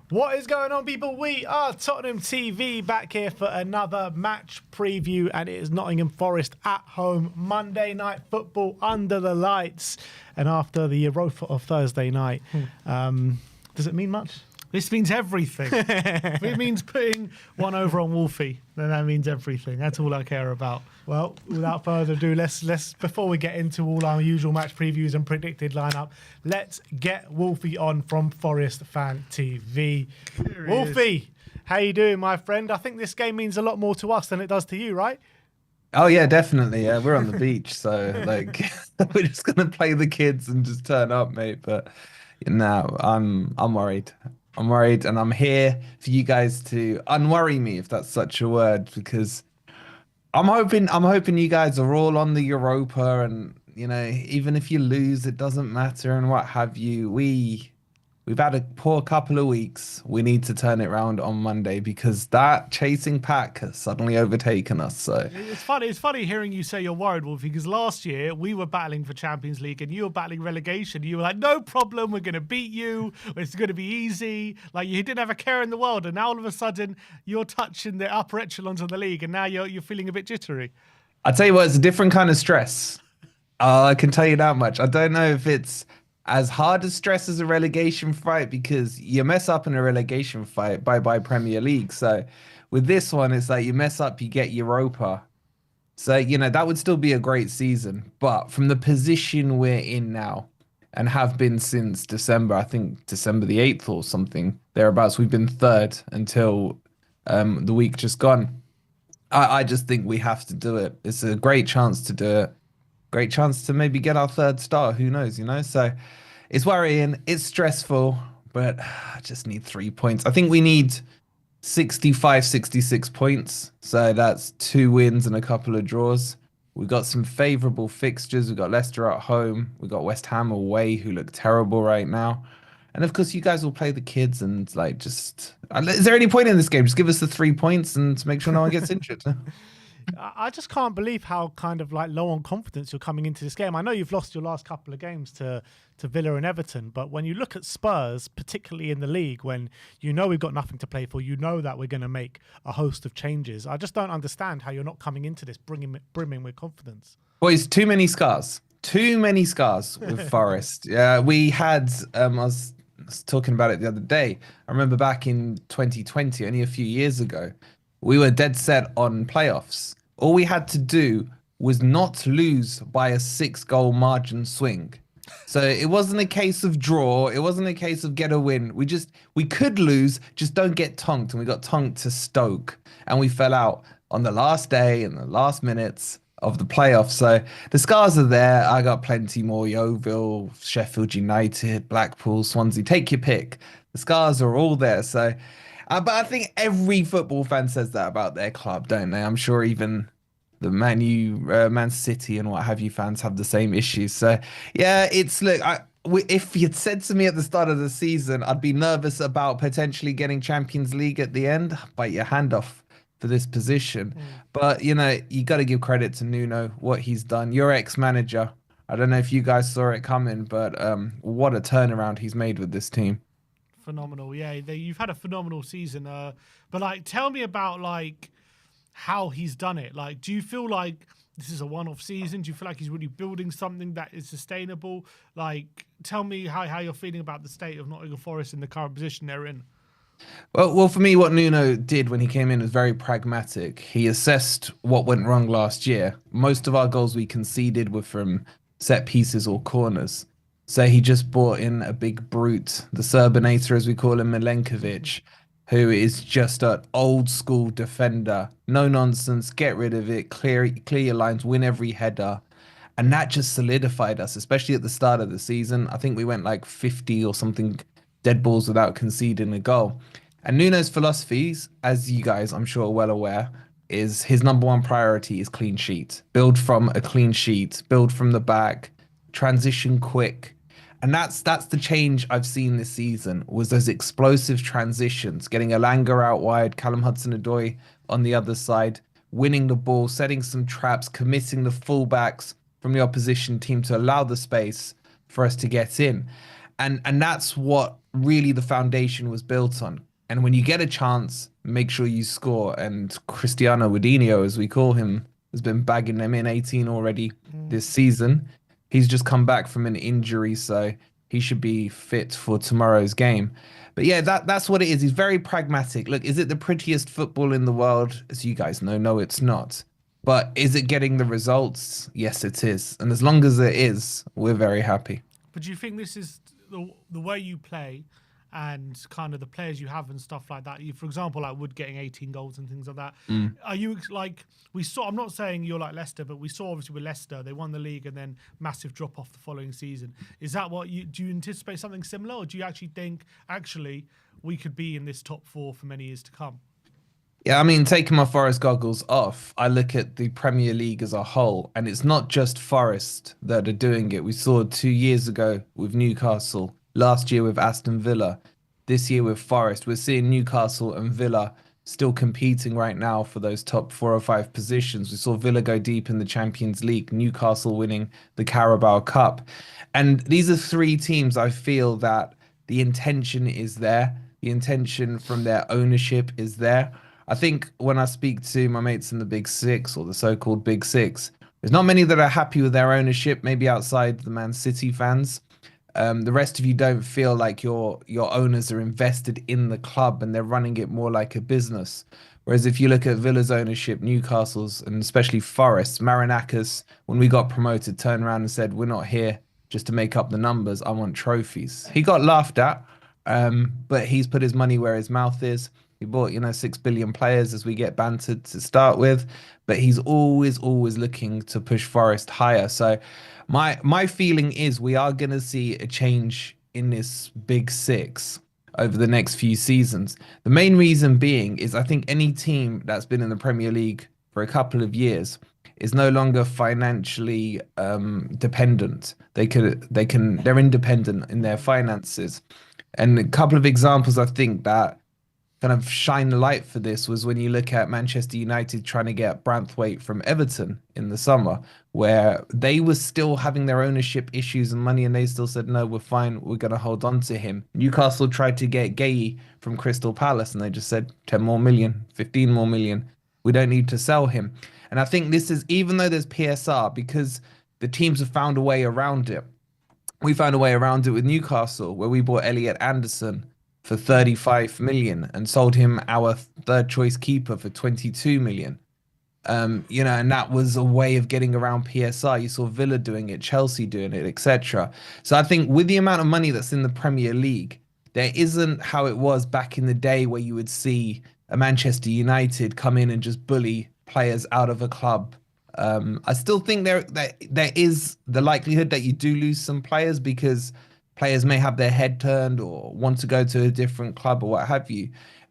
What is going on, people? We are Tottenham TV back here for another match preview, and it is Nottingham Forest at home. Monday night football under the lights, and after the Europa of Thursday night. Does it mean much? This means everything. If it means putting one over on Wolfie, then that means everything. That's all I care about. Well, without further ado, let's before we get into all our usual match previews and predicted lineup, let's get Wolfie on from Forest Fan TV. Wolfie, how you doing, my friend? I think this game means a lot more to us than it does to you, right? Oh yeah, definitely. Yeah, we're on the beach, so like we're just gonna play the kids and just turn up, mate. But no, I'm worried. I'm worried, and I'm here for you guys to unworry me, if that's such a word, because I'm hoping you guys are all on the Europa, and even if you lose, it doesn't matter and what have you. We've had a poor couple of weeks. We need to turn it around on Monday because that chasing pack has suddenly overtaken us. So it's funny hearing you say you're worried, Wolfie, because last year we were battling for Champions League and you were battling relegation. You were like, no problem, we're going to beat you. It's going to be easy. Like, you didn't have a care in the world, and now all of a sudden you're touching the upper echelons of the league, and now you're feeling a bit jittery. I tell you what, it's a different kind of stress. I can tell you that much. I don't know if it's as hard as stress as a relegation fight, because you mess up in a relegation fight, bye Premier League. So with this one, it's like you mess up, you get Europa. So, that would still be a great season. But from the position we're in now and have been since December, I think December the 8th or something, thereabouts, we've been third until the week just gone. I just think we have to do it. It's a great chance to do it. Great chance to maybe get our third star. Who knows, So it's worrying. It's stressful, but I just need 3 points. I think we need 65, 66 points. So that's 2 wins and a couple of draws. We've got some favourable fixtures. We've got Leicester at home. We've got West Ham away, who look terrible right now. And of course, you guys will play the kids and is there any point in this game? Just give us the 3 points and make sure no one gets injured. I just can't believe how kind of like low on confidence you're coming into this game. I know you've lost your last couple of games to Villa and Everton, but when you look at Spurs, particularly in the league, when we've got nothing to play for, that we're going to make a host of changes, I just don't understand how you're not coming into this brimming with confidence. Boys, too many scars. Too many scars with Forest. Yeah, we had, I was talking about it the other day. I remember back in 2020, only a few years ago, we were dead set on playoffs. All we had to do was not lose by a 6-goal margin swing. So it wasn't a case of draw. It wasn't a case of get a win. We could lose, just don't get tonked. And we got tonked to Stoke. And we fell out on the last day and the last minutes of the playoffs. So the scars are there. I got plenty more. Yeovil, Sheffield United, Blackpool, Swansea. Take your pick. The scars are all there. So but I think every football fan says that about their club, don't they? I'm sure even the Man City and what have you fans have the same issues. So yeah, if you'd said to me at the start of the season, I'd be nervous about potentially getting Champions League at the end, bite your hand off for this position. But you got to give credit to Nuno, what he's done. Your ex-manager. I don't know if you guys saw it coming, but what a turnaround he's made with this team. Phenomenal, yeah. You've had a phenomenal season, but tell me about how he's done it. Do you feel like this is a one-off season? Do you feel like he's really building something that is sustainable? Tell me how you're feeling about the state of Nottingham Forest in the current position they're in. Well, for me, what Nuno did when he came in was very pragmatic. He assessed what went wrong last year. Most of our goals we conceded were from set pieces or corners. So he just brought in a big brute, the Serbinator, as we call him, Milenkovic, who is just an old school defender. No nonsense, get rid of it, clear your lines, win every header. And that just solidified us, especially at the start of the season. I think we went 50 or something dead balls without conceding a goal. And Nuno's philosophies, as you guys I'm sure are well aware, is his number one priority is clean sheet. Build from a clean sheet, build from the back, transition quick. And that's the change I've seen this season, was those explosive transitions, getting Elanga out wide, Callum Hudson-Odoi on the other side, winning the ball, setting some traps, committing the fullbacks from the opposition team to allow the space for us to get in. And that's what really the foundation was built on. And when you get a chance, make sure you score. And Cristiano Ronaldo, as we call him, has been bagging them in 18 already Mm. this season. He's just come back from an injury, so he should be fit for tomorrow's game. But yeah, that's what it is. He's very pragmatic. Look, is it the prettiest football in the world? As you guys know, no, it's not. But is it getting the results? Yes, it is. And as long as it is, we're very happy. But do you think this is the way you play and kind of the players you have and stuff like that? You, for example, like Wood getting 18 goals and things like that. Are you like we saw? I'm not saying you're like Leicester, but we saw obviously with Leicester they won the league and then massive drop off the following season. Is that what you do? You anticipate something similar, or do you actually think actually we could be in this top four for many years to come? Yeah, I mean, taking my Forest goggles off, I look at the Premier League as a whole, and it's not just Forest that are doing it. We saw 2 years ago with Newcastle, last year with Aston Villa, this year with Forest. We're seeing Newcastle and Villa still competing right now for those top 4 or 5 positions. We saw Villa go deep in the Champions League, Newcastle winning the Carabao Cup. And these are 3 teams I feel that the intention is there, the intention from their ownership is there. I think when I speak to my mates in the Big Six or the so-called Big Six, there's not many that are happy with their ownership, maybe outside the Man City fans. The rest of you don't feel like your owners are invested in the club and they're running it more like a business. Whereas if you look at Villa's ownership, Newcastle's, and especially Forest, Marinakis, when we got promoted, turned around and said, "We're not here just to make up the numbers. I want trophies." He got laughed at, but he's put his money where his mouth is. He bought, 6 billion players as we get bantered to start with, but he's always looking to push Forest higher. So my feeling is we are going to see a change in this Big Six over the next few seasons. The main reason being is I think any team that's been in the Premier League for a couple of years is no longer financially dependent. They're independent in their finances. And a couple of examples I think that kind of shine the light for this was when you look at Manchester United trying to get Branthwaite from Everton in the summer, where they were still having their ownership issues and money, and they still said, no, we're fine, we're going to hold on to him. Newcastle tried to get Gay from Crystal Palace, and they just said 10 more million, 15 more million. We don't need to sell him. And I think this is, even though there's PSR, because the teams have found a way around it. We found a way around it with Newcastle, where we bought Elliot Anderson for 35 million and sold him our third choice keeper for 22 million. And that was a way of getting around PSR. You saw Villa doing it, Chelsea doing it, etc. So I think with the amount of money that's in the Premier League, there isn't how it was back in the day where you would see a Manchester United come in and just bully players out of a club. I still think there is the likelihood that you do lose some players because players may have their head turned or want to go to a different club or what have you.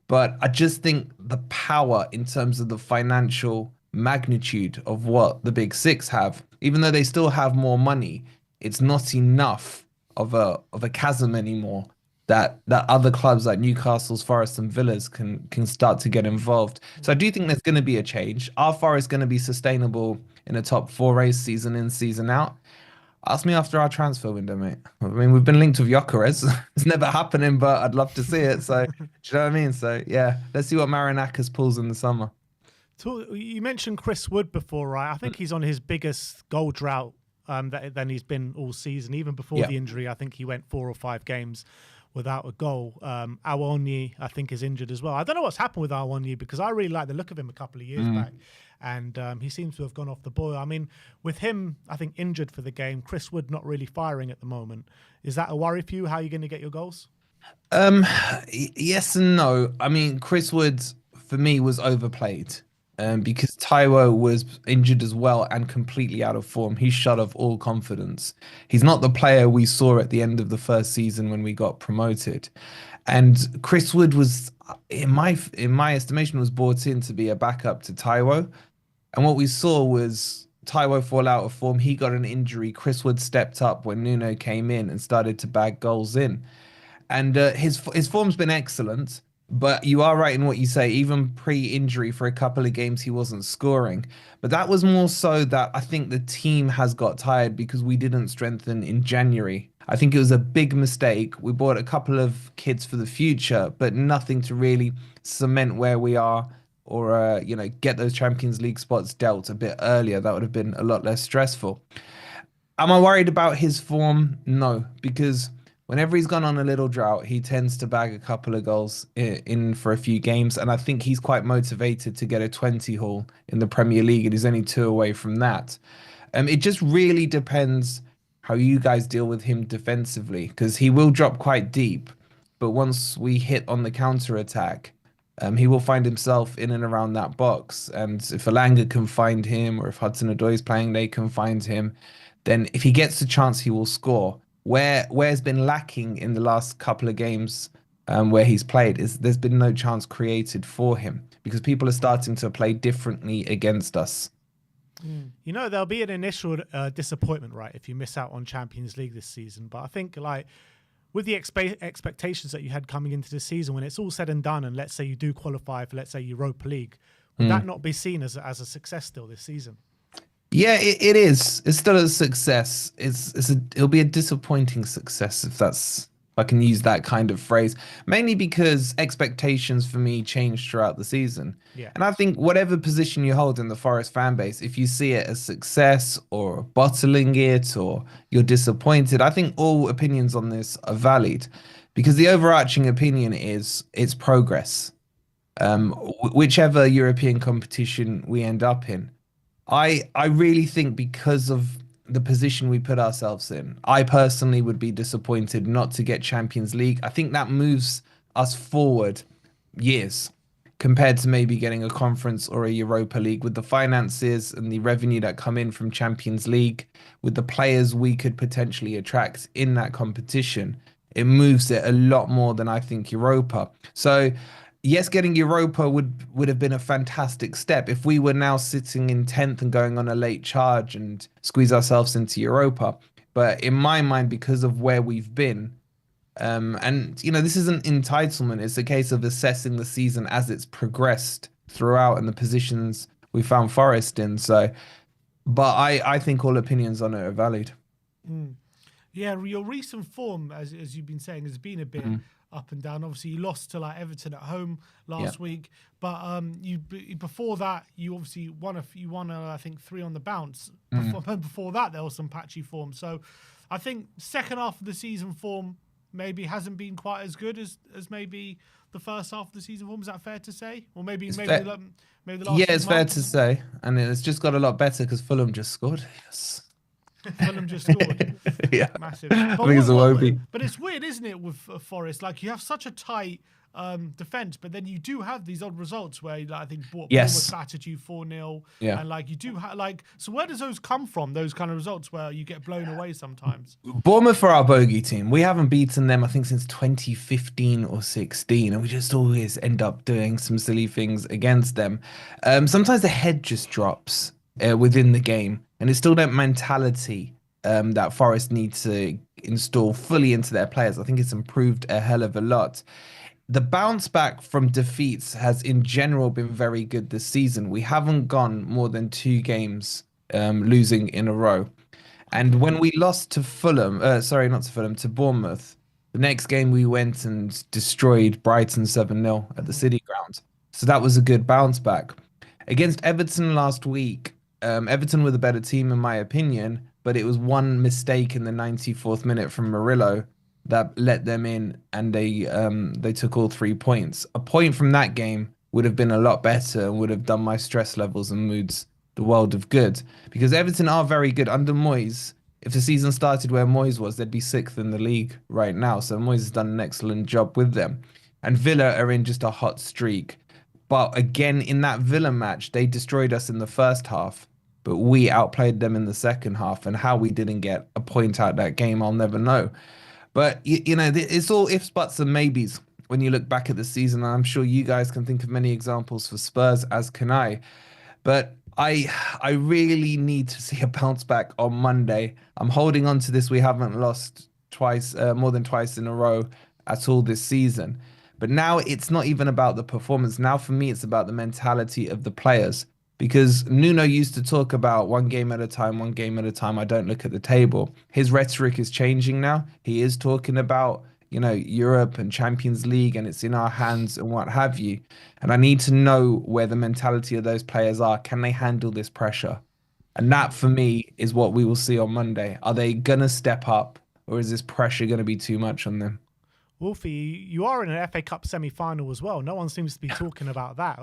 But I just think the power in terms of the financial magnitude of what the Big Six have, even though they still have more money, it's not enough of a chasm anymore that other clubs like Newcastle's, Forest, and Villas can start to get involved. So I do think there's going to be a change. Are Forest going to be sustainable in a top four race season in, season out? Ask me after our transfer window, mate. I mean, we've been linked with Gyökeres. It's never happening, but I'd love to see it. So, do you know what I mean? So, yeah, let's see what Marinakis pulls in the summer. So you mentioned Chris Wood before, right? I think he's on his biggest goal drought than he's been all season. Even before Yeah. the injury, I think he went 4 or 5 games without a goal. Awoniyi, I think, is injured as well. I don't know what's happened with Awoniyi because I really like the look of him a couple of years back. And he seems to have gone off the boil. I mean, with him, I think, injured for the game, Chris Wood not really firing at the moment. Is that a worry for you? How are you going to get your goals? Yes and no. I mean, Chris Woods for me was overplayed, because Taiwo was injured as well and completely out of form. He's shut off all confidence. He's not the player we saw at the end of the first season when we got promoted. And Chris Wood was, in my estimation, was brought in to be a backup to Taiwo. And what we saw was Taiwo fall out of form. He got an injury. Chris Wood stepped up when Nuno came in and started to bag goals in. And his form's been excellent, but you are right in what you say. Even pre-injury, for a couple of games, he wasn't scoring. But that was more so that I think the team has got tired because we didn't strengthen in January. I think it was a big mistake. We bought a couple of kids for the future, but nothing to really cement where we are or get those Champions League spots dealt a bit earlier. That would have been a lot less stressful. Am I worried about his form? No, because whenever he's gone on a little drought, he tends to bag a couple of goals in for a few games, and I think he's quite motivated to get a 20 haul in the Premier League, and he's only two away from that. It just really depends how you guys deal with him defensively, because he will drop quite deep, but once we hit on the counter attack, he will find himself in and around that box. And if Alanga can find him, or if Hudson-Odoi is playing, they can find him. Then if he gets the chance, he will score. Where's been lacking in the last couple of games where he's played is there's been no chance created for him because people are starting to play differently against us. You know, there'll be an initial disappointment, right, if you miss out on Champions League this season. But I think, like, with the expectations that you had coming into the season, when it's all said and done, and let's say you do qualify for, let's say, Europa League, would that not be seen as a success still this season? Yeah, it is. It's still a success. It'll be a disappointing success if I can use that kind of phrase. Mainly because expectations for me change throughout the season. Yeah. And I think whatever position you hold in the Forest fan base, if you see it as success or bottling it or you're disappointed, I think all opinions on this are valid. Because the overarching opinion is it's progress. Whichever European competition we end up in. I really think because of the position we put ourselves in, I personally would be disappointed not to get Champions League. I think that moves us forward years compared to maybe getting a conference or a Europa League with the finances and the revenue that come in from Champions League, with the players we could potentially attract in that competition. It moves it a lot more than I think Europa. So yes, getting Europa would have been a fantastic step if we were now sitting in 10th and going on a late charge and squeeze ourselves into Europa. But in my mind, because of where we've been, and this isn't entitlement, it's a case of assessing the season as it's progressed throughout and the positions we found Forest in. So, but I think all opinions on it are valid. Yeah, your recent form, as you've been saying, has been a bit up and down. Obviously, you lost to like Everton at home last week, but you before that you obviously won I think 3 on the bounce. Before that, there was some patchy form. So, I think second half of the season form maybe hasn't been quite as good as maybe the first half of the season form. Is that fair to say? Or maybe the last. Yeah, it's fair to say, and it's just got a lot better because Fulham just scored. Yes. Fulham just scored. Yeah, Massive. I think it's a Wolfie. But it's weird, isn't it, with Forest? Like, you have such a tight defense, but then you do have these odd results where, like, I think Bournemouth battered you 4-0. Yeah. And like you do so where does those come from? Those kind of results where you get blown away sometimes. Bournemouth are our bogey team. We haven't beaten them, I think, since 2015 or 16, and we just always end up doing some silly things against them. Sometimes the head just drops within the game, and it's still that mentality that Forest need to install fully into their players. I think it's improved a hell of a lot. The bounce back from defeats has in general been very good this season. We haven't gone more than 2 games losing in a row. And when we lost to Fulham, sorry, not to Fulham, to Bournemouth, the next game we went and destroyed Brighton 7-0 at the City Ground. So that was a good bounce back. Against Everton last week, Everton were the better team in my opinion, but it was one mistake in the 94th minute from Murillo that let them in, and they took all 3 points. A point from that game would have been a lot better and would have done my stress levels and moods the world of good, because Everton are very good under Moyes. If the season started where Moyes was, they'd be 6th in the league right now. So Moyes has done an excellent job with them. And Villa are in just a hot streak. But again, in that Villa match, they destroyed us in the first half, but we outplayed them in the second half. And how we didn't get a point out that game, I'll never know. But, it's all ifs, buts, and maybes when you look back at the season. I'm sure you guys can think of many examples for Spurs, as can I. But I really need to see a bounce back on Monday. I'm holding on to this. We haven't lost more than twice in a row at all this season. But now it's not even about the performance. Now for me, it's about the mentality of the players. because Nuno used to talk about one game at a time, one game at a time. I don't look at the table. His rhetoric is changing now. He is talking about, Europe and Champions League and it's in our hands and what have you. And I need to know where the mentality of those players are. Can they handle this pressure? And that for me is what we will see on Monday. Are they gonna step up or is this pressure gonna be too much on them? Wolfie, you are in an FA Cup semi-final as well. No one seems to be talking about that,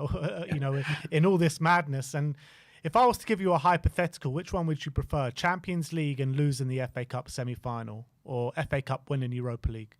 in all this madness. And if I was to give you a hypothetical, which one would you prefer? Champions League and losing the FA Cup semi-final, or FA Cup winning Europa League?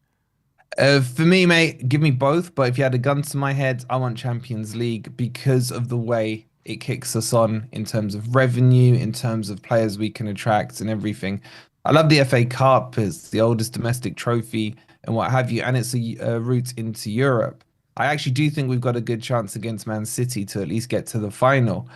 For me, mate, give me both. But if you had a gun to my head, I want Champions League because of the way it kicks us on in terms of revenue, in terms of players we can attract and everything. I love the FA Cup. It's the oldest domestic trophy and what have you, and it's a route into Europe. I actually do think we've got a good chance against Man City to at least get to the final.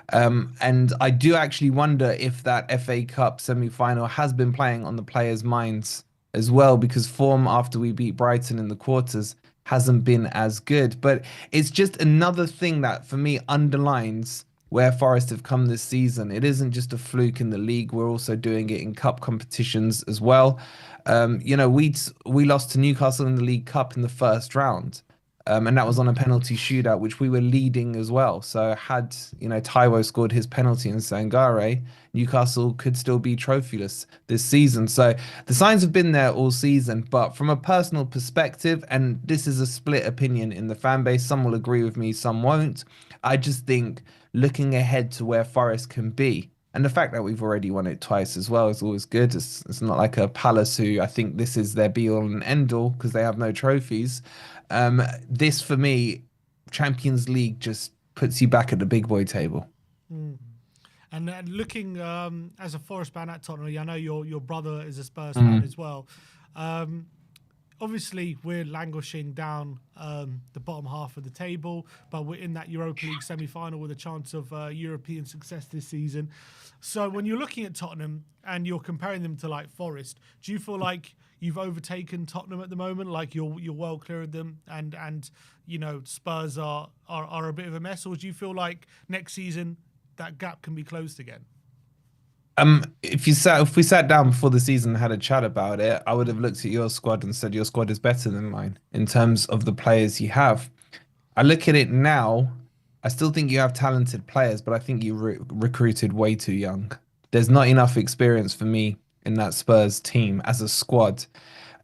And I do actually wonder if that FA Cup semi-final has been playing on the players' minds as well, because form after we beat Brighton in the quarters hasn't been as good. But it's just another thing that for me underlines where Forest have come this season. It isn't just a fluke in the league. We're also doing it in cup competitions as well. We lost to Newcastle in the League Cup in the first round. And that was on a penalty shootout, which we were leading as well. So had, Taiwo scored his penalty in Sangare, Newcastle could still be trophyless this season. So the signs have been there all season. But from a personal perspective, and this is a split opinion in the fan base, some will agree with me, some won't. I just think looking ahead to where Forest can be, and the fact that we've already won it twice as well is always good. It's not like a Palace who I think this is their be all and end all because they have no trophies. This for me, Champions League just puts you back at the big boy table. Mm. And looking as a Forest fan at Tottenham, I know your brother is a Spurs Mm. fan as well. Obviously, we're languishing down the bottom half of the table, but we're in that Europa League semi-final with a chance of European success this season. So when you're looking at Tottenham and you're comparing them to like Forest, do you feel like you've overtaken Tottenham at the moment, like you're well clear of them, and Spurs are a bit of a mess, or do you feel like next season that gap can be closed again? If we sat down before the season and had a chat about it, I would have looked at your squad and said your squad is better than mine in terms of the players you have. I look at it now, I still think you have talented players, but I think you recruited way too young. There's not enough experience for me in that Spurs team as a squad.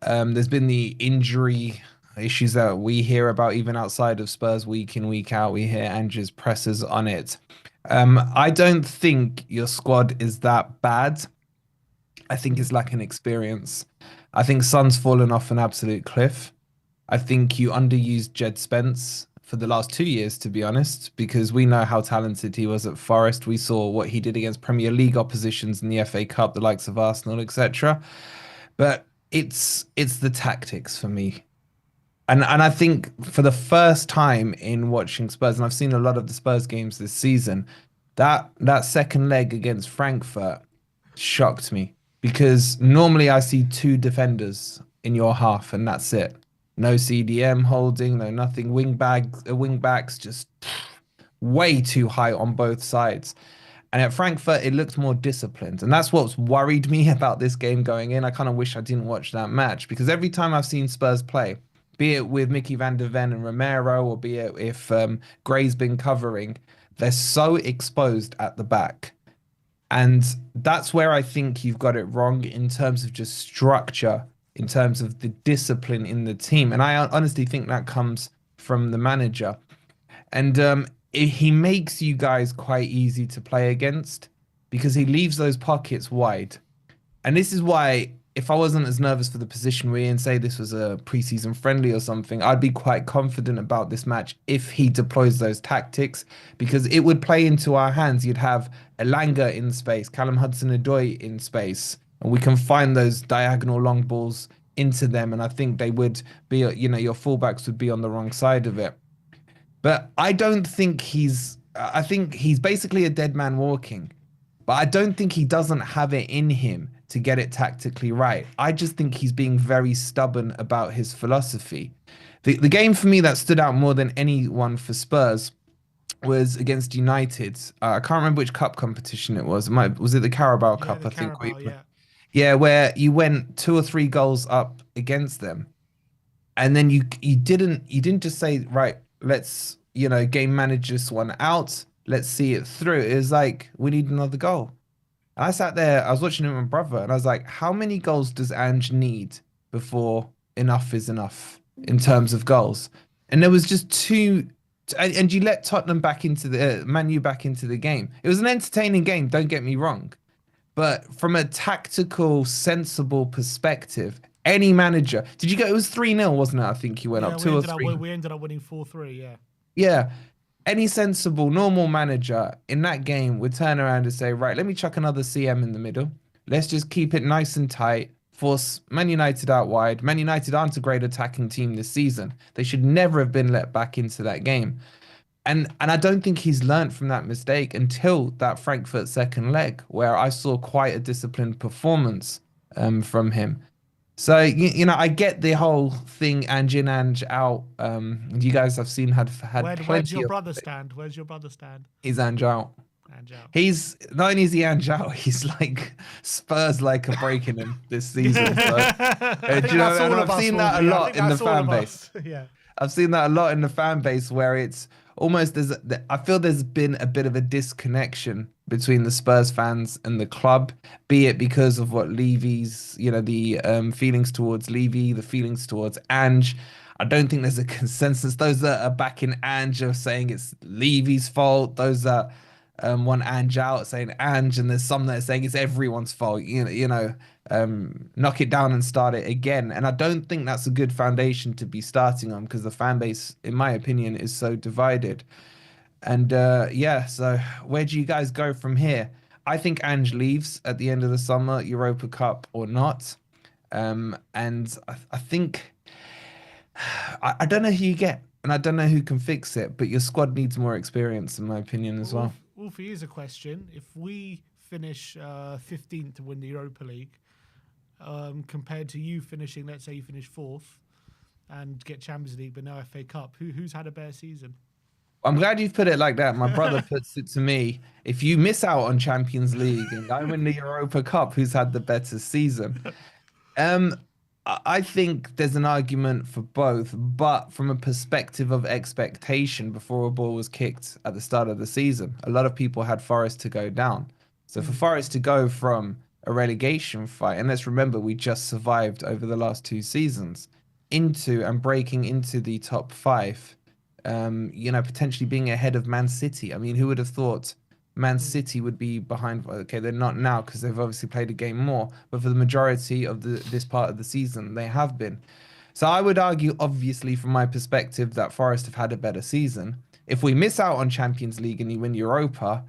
There's been the injury issues that we hear about even outside of Spurs week in, week out. We hear Ange's presses on it. I don't think your squad is that bad. I think it's lacking experience. I think Son's fallen off an absolute cliff. I think you underused Jed Spence for the last 2 years, to be honest, because we know how talented he was at Forest. We saw what he did against Premier League oppositions in the FA Cup, the likes of Arsenal, etc. But it's the tactics for me. And I think for the first time in watching Spurs, and I've seen a lot of the Spurs games this season, that second leg against Frankfurt shocked me because normally I see two defenders in your half and that's it. No CDM holding, no nothing. Wing backs just way too high on both sides. And at Frankfurt, it looked more disciplined. And that's what's worried me about this game going in. I kind of wish I didn't watch that match because every time I've seen Spurs play, be it with Mickey van der Ven and Romero, or be it if Gray's been covering, they're so exposed at the back. And that's where I think you've got it wrong in terms of just structure, in terms of the discipline in the team. And I honestly think that comes from the manager. And he makes you guys quite easy to play against because he leaves those pockets wide. And this is why, if I wasn't as nervous for the position we're in, say this was a preseason friendly or something, I'd be quite confident about this match if he deploys those tactics because it would play into our hands. You'd have Elanga in space, Callum Hudson-Odoi in space, and we can find those diagonal long balls into them. And I think they would be, your fullbacks would be on the wrong side of it. But I don't think I think he's basically a dead man walking. But I don't think he doesn't have it in him to get it tactically right. I just think he's being very stubborn about his philosophy. The game for me that stood out more than anyone for Spurs was against United. I can't remember which cup competition it was. Was it the Carabao Yeah, Cup? the I think. Carabao. Yeah. Yeah, where you went 2 or 3 goals up against them, and then you didn't just say, right, let's game manage this one out, let's see it through. It was like, we need another goal. And I sat there, I was watching it with my brother, and I was like, how many goals does Ange need before enough is enough in terms of goals? And there was just two. And you let Tottenham back into the Man U back into the game. It was an entertaining game, don't get me wrong. But from a tactical, sensible perspective, any manager, did you go? It was 3-0, wasn't it? I think you went Yeah, up 2 or 3. we ended up winning 4-3. Yeah. Yeah. Any sensible, normal manager in that game would turn around and say, right, let me chuck another CM in the middle. Let's just keep it nice and tight. Force Man United out wide. Man United aren't a great attacking team this season. They should never have been let back into that game. And I don't think he's learned from that mistake until that Frankfurt second leg, where I saw quite a disciplined performance from him. So I get the whole thing, Ange in, Ange out. You guys have seen had Where's plenty your of brother stand? Where's your brother stand? he's Ange out. And out. He's not only is he Ange out, he's like Spurs like a breaking him this season. So, do you know? And I've seen that a lot in the fan base. Yeah. I've seen that a lot in the fan base where it's almost I feel there's been a bit of a disconnection between the Spurs fans and the club, be it because of what Levy's, the feelings towards Levy, the feelings towards Ange. I don't think there's a consensus. Those that are backing Ange are saying it's Levy's fault. Those that want Ange out saying Ange, and there's some that are saying it's everyone's fault. Knock it down and start it again. And I don't think that's a good foundation to be starting on, because the fan base, in my opinion, is so divided. And yeah, so where do you guys go from here? I think Ange leaves at the end of the summer, Europa Cup or not. And I think I don't know who you get, and I don't know who can fix it, but your squad needs more experience, in my opinion, as well. Wolfie, here's a question: if we finish 15th to win the Europa League, compared to you finishing, let's say you finish 4th and get Champions League but no FA Cup, who's had a better season? I'm glad you've put it like that. My brother puts it to me: if you miss out on Champions League and I win the Europa Cup, who's had the better season? I think there's an argument for both, but from a perspective of expectation, before a ball was kicked at the start of the season, a lot of people had Forest to go down. So for Forest to go from a relegation fight, and let's remember, we just survived over the last 2 seasons, into and breaking into the top 5, potentially being ahead of Man City. I mean, who would have thought Man City would be behind? Okay, they're not now because they've obviously played a game more, but for the majority of this part of the season, they have been. So I would argue, obviously, from my perspective, that Forest have had a better season. If we miss out on Champions League and you win Europa,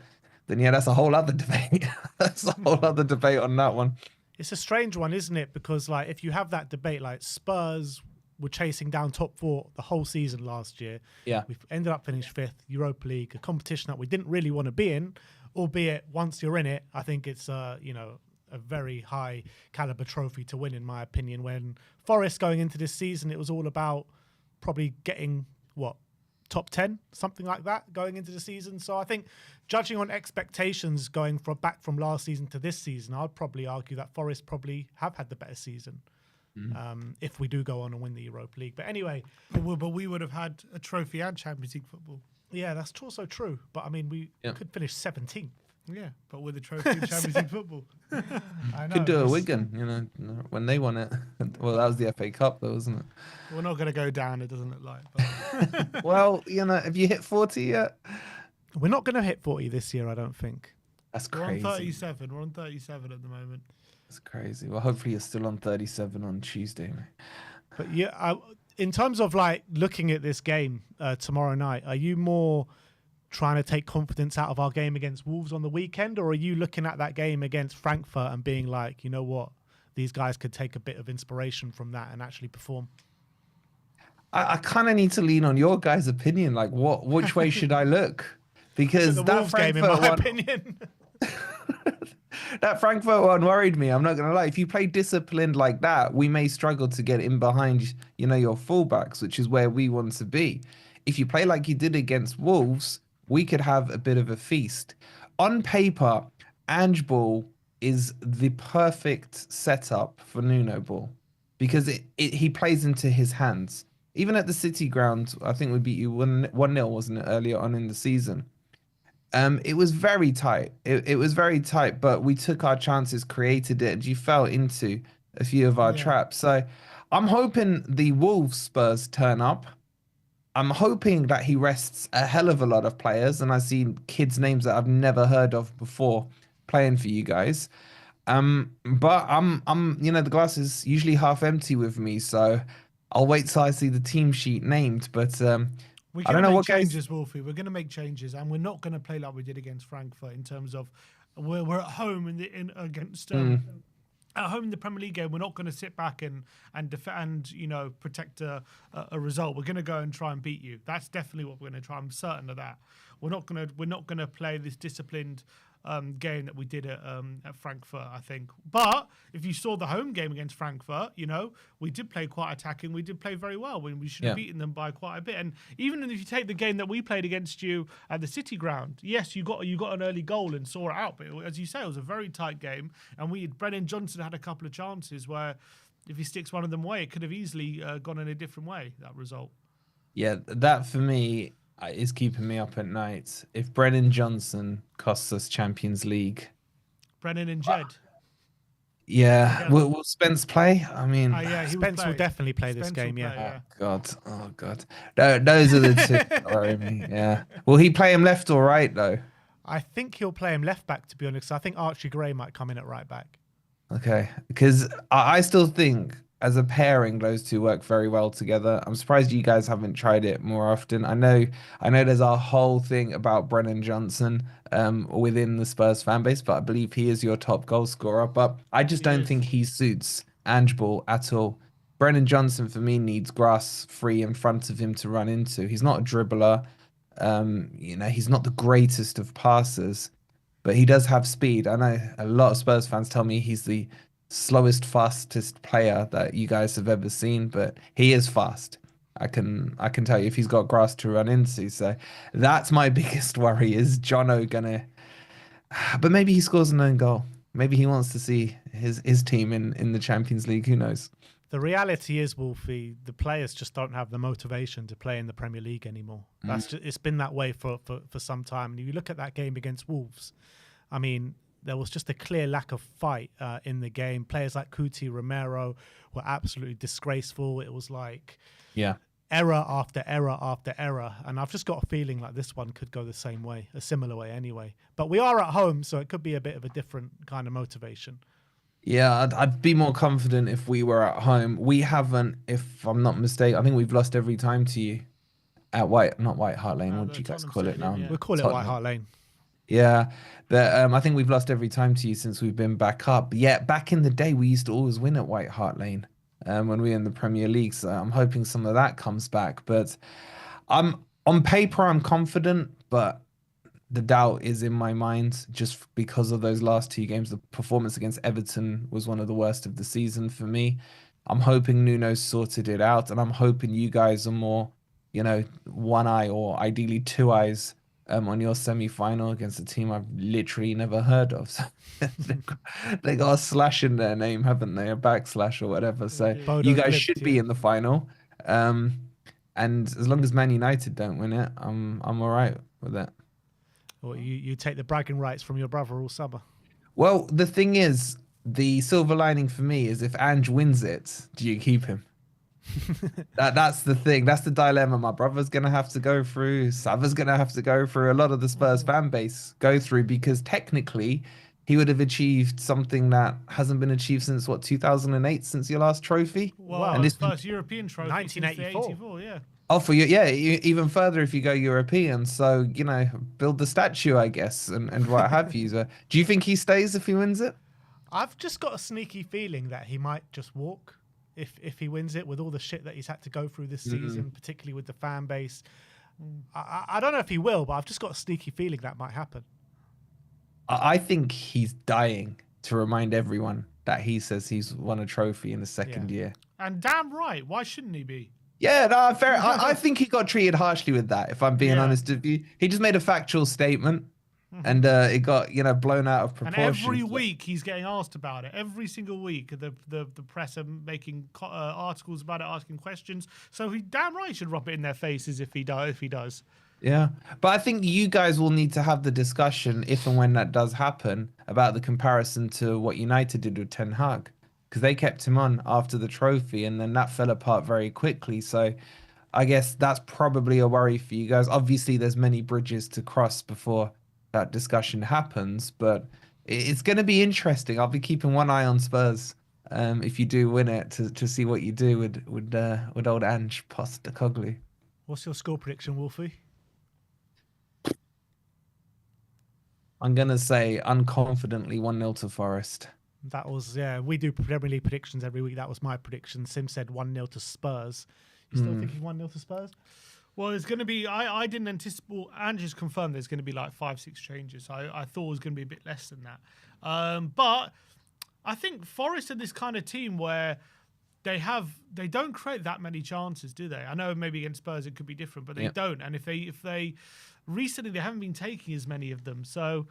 then yeah, that's a whole other debate. That's a whole other debate on that one. It's a strange one, isn't it? Because like, if you have that debate, like Spurs were chasing down top 4 the whole season last year. Yeah. We've ended up finished 5th, Europa League, a competition that we didn't really want to be in, albeit once you're in it, I think it's a very high caliber trophy to win, in my opinion. When Forest going into this season, it was all about probably getting top 10, something like that, going into the season. So I think, judging on expectations going back from last season to this season, I'd probably argue that Forest probably have had the better season. If we do go on and win the Europa League. But anyway, but we would have had a trophy and Champions League football. Yeah, that's also true. But I mean, we could finish 17th. Yeah, but with a trophy and Champions League football. I know. Could do a Wigan, when they won it. Well, that was the FA Cup, though, wasn't it? We're not going to go down, it doesn't look like. But... Well, have you hit 40 yet? We're not going to hit 40 this year, I don't think. That's crazy. We're on 37. We're on 37 at the moment. That's crazy. Well, hopefully you're still on 37 on Tuesday, mate. But yeah, in terms of like looking at this game tomorrow night, are you more trying to take confidence out of our game against Wolves on the weekend, or are you looking at that game against Frankfurt and being like, you know what, these guys could take a bit of inspiration from that and actually perform? I kind of need to lean on your guys' opinion. Like, which way should I look? Because the that Wolves game, in my opinion. That Frankfurt one worried me. I'm not going to lie. If you play disciplined like that, we may struggle to get in behind, your fullbacks, which is where we want to be. If you play like you did against Wolves, we could have a bit of a feast. On paper, Ange Ball is the perfect setup for Nuno Ball because he plays into his hands. Even at the City ground, I think we beat you 1-0, wasn't it, earlier on in the season? It was very tight. It was very tight, but we took our chances, created it, and you fell into a few of our Yeah. traps. So I'm hoping the Wolves Spurs turn up. I'm hoping that he rests a hell of a lot of players, and I've seen kids' names that I've never heard of before playing for you guys. But the glass is usually half empty with me, so I'll wait till I see the team sheet named. But We're I going don't to know make what guys. changes, Wolfie. We're going to make changes, and we're not going to play like we did against Frankfurt in terms of we're at home in against at home in the Premier League game. We're not going to sit back and defend, protect a result. We're going to go and try and beat you. That's definitely what we're going to try. I'm certain of that. We're not going to play this disciplined game that we did at Frankfurt, I think. But if you saw the home game against Frankfurt, we did play quite attacking. We did play very well when we should have beaten them by quite a bit. And even if you take the game that we played against you at the City ground, yes, you got an early goal and saw it out. But as you say, it was a very tight game. And Brennan Johnson had a couple of chances where if he sticks one of them away, it could have easily gone in a different way, that result. Yeah, that for me is keeping me up at night. If Brennan Johnson costs us Champions League, Brennan and Jed. yeah, will Spence play? I mean, Yeah, he Spence will play. definitely play this Spence game. will Yeah. play, oh God, those are the two that worry me. Yeah, will he play him left or right though? I think he'll play him left back, to be honest. I think Archie Gray might come in at right back. Okay, because I still think as a pairing, those two work very well together. I'm surprised you guys haven't tried it more often. I know there's a whole thing about Brennan Johnson within the Spurs fan base, but I believe he is your top goal scorer. But I just don't think he suits Ange Ball at all. Brennan Johnson for me needs grass free in front of him to run into. He's not a dribbler. He's not the greatest of passers, but he does have speed. I know a lot of Spurs fans tell me he's the slowest, fastest player that you guys have ever seen, but he is fast. I can tell you if he's got grass to run into. So that's my biggest worry is Jono gonna but maybe he scores an own goal. Maybe he wants to see his team in the Champions League. Who knows? The reality is, Wolfie, the players just don't have the motivation to play in the Premier League anymore. It's been that way for some time. And you look at that game against Wolves, I mean, there was just a clear lack of fight in the game. Players like Kuti, Romero were absolutely disgraceful. It was like error after error after error. And I've just got a feeling like this one could go the same way, a similar way anyway. But we are at home, so it could be a bit of a different kind of motivation. Yeah, I'd be more confident if we were at home. We haven't, if I'm not mistaken. I think we've lost every time to you at not White Hart Lane. What do you guys Tottenham call it now? Stadium, yeah. We'll call it White Hart Lane. Yeah, but I think we've lost every time to you since we've been back up. Yeah, back in the day, we used to always win at White Hart Lane when we were in the Premier League. So I'm hoping some of that comes back. But on paper, I'm confident, but the doubt is in my mind just because of those last two games. The performance against Everton was one of the worst of the season for me. I'm hoping Nuno sorted it out, and I'm hoping you guys are more, one eye or ideally two eyes on your semi-final against a team I've literally never heard of. So they got a slash in their name, haven't they? A backslash or whatever. So you guys should be in the final. And as long as Man United don't win it, I'm all right with that. Or you take the bragging rights from your brother all summer. Well, the thing is, the silver lining for me is if Ange wins it, do you keep him? That's the thing. That's the dilemma my brother's going to have to go through. Sava's going to have to go through. A lot of the Spurs fan base go through because technically he would have achieved something that hasn't been achieved since, 2008, since your last trophy? Well, and his first European trophy 1984, yeah. Oh, for you, yeah, even further if you go European. So, build the statue, I guess, and what have you. So, do you think he stays if he wins it? I've just got a sneaky feeling that he might just walk if he wins it with all the shit that he's had to go through this season, particularly with the fan base. I don't know if he will, but I've just got a sneaky feeling that might happen. I think he's dying to remind everyone that he says he's won a trophy in the second year. And damn right, why shouldn't he be? Yeah, no, fair. I think he got treated harshly with that, if I'm being Yeah. honest with you. He just made a factual statement and it got, blown out of And proportion. every week he's getting asked about it. Every single week, the press are making articles about it, asking questions. So he damn right should rub it in their faces if he does. Yeah. But I think you guys will need to have the discussion if and when that does happen about the comparison to what United did with Ten Hag. Because they kept him on after the trophy and then that fell apart very quickly. So I guess that's probably a worry for you guys. Obviously, there's many bridges to cross before that discussion happens, but it's going to be interesting. I'll be keeping one eye on Spurs if you do win it to see what you do with old Ange Postecoglou. What's your score prediction, Wolfie? I'm going to say unconfidently 1-0 to Forest. That was, we do Premier League predictions every week. That was my prediction. Sim said 1-0 to Spurs. You still thinking 1-0 to Spurs? Well, there's going to be. I didn't anticipate. Well, Ange's confirmed there's going to be like 5-6 changes. I thought it was going to be a bit less than that. But I think Forest are this kind of team where they don't create that many chances, do they? I know maybe against Spurs it could be different, but they don't. And if they recently they haven't been taking as many of them, so.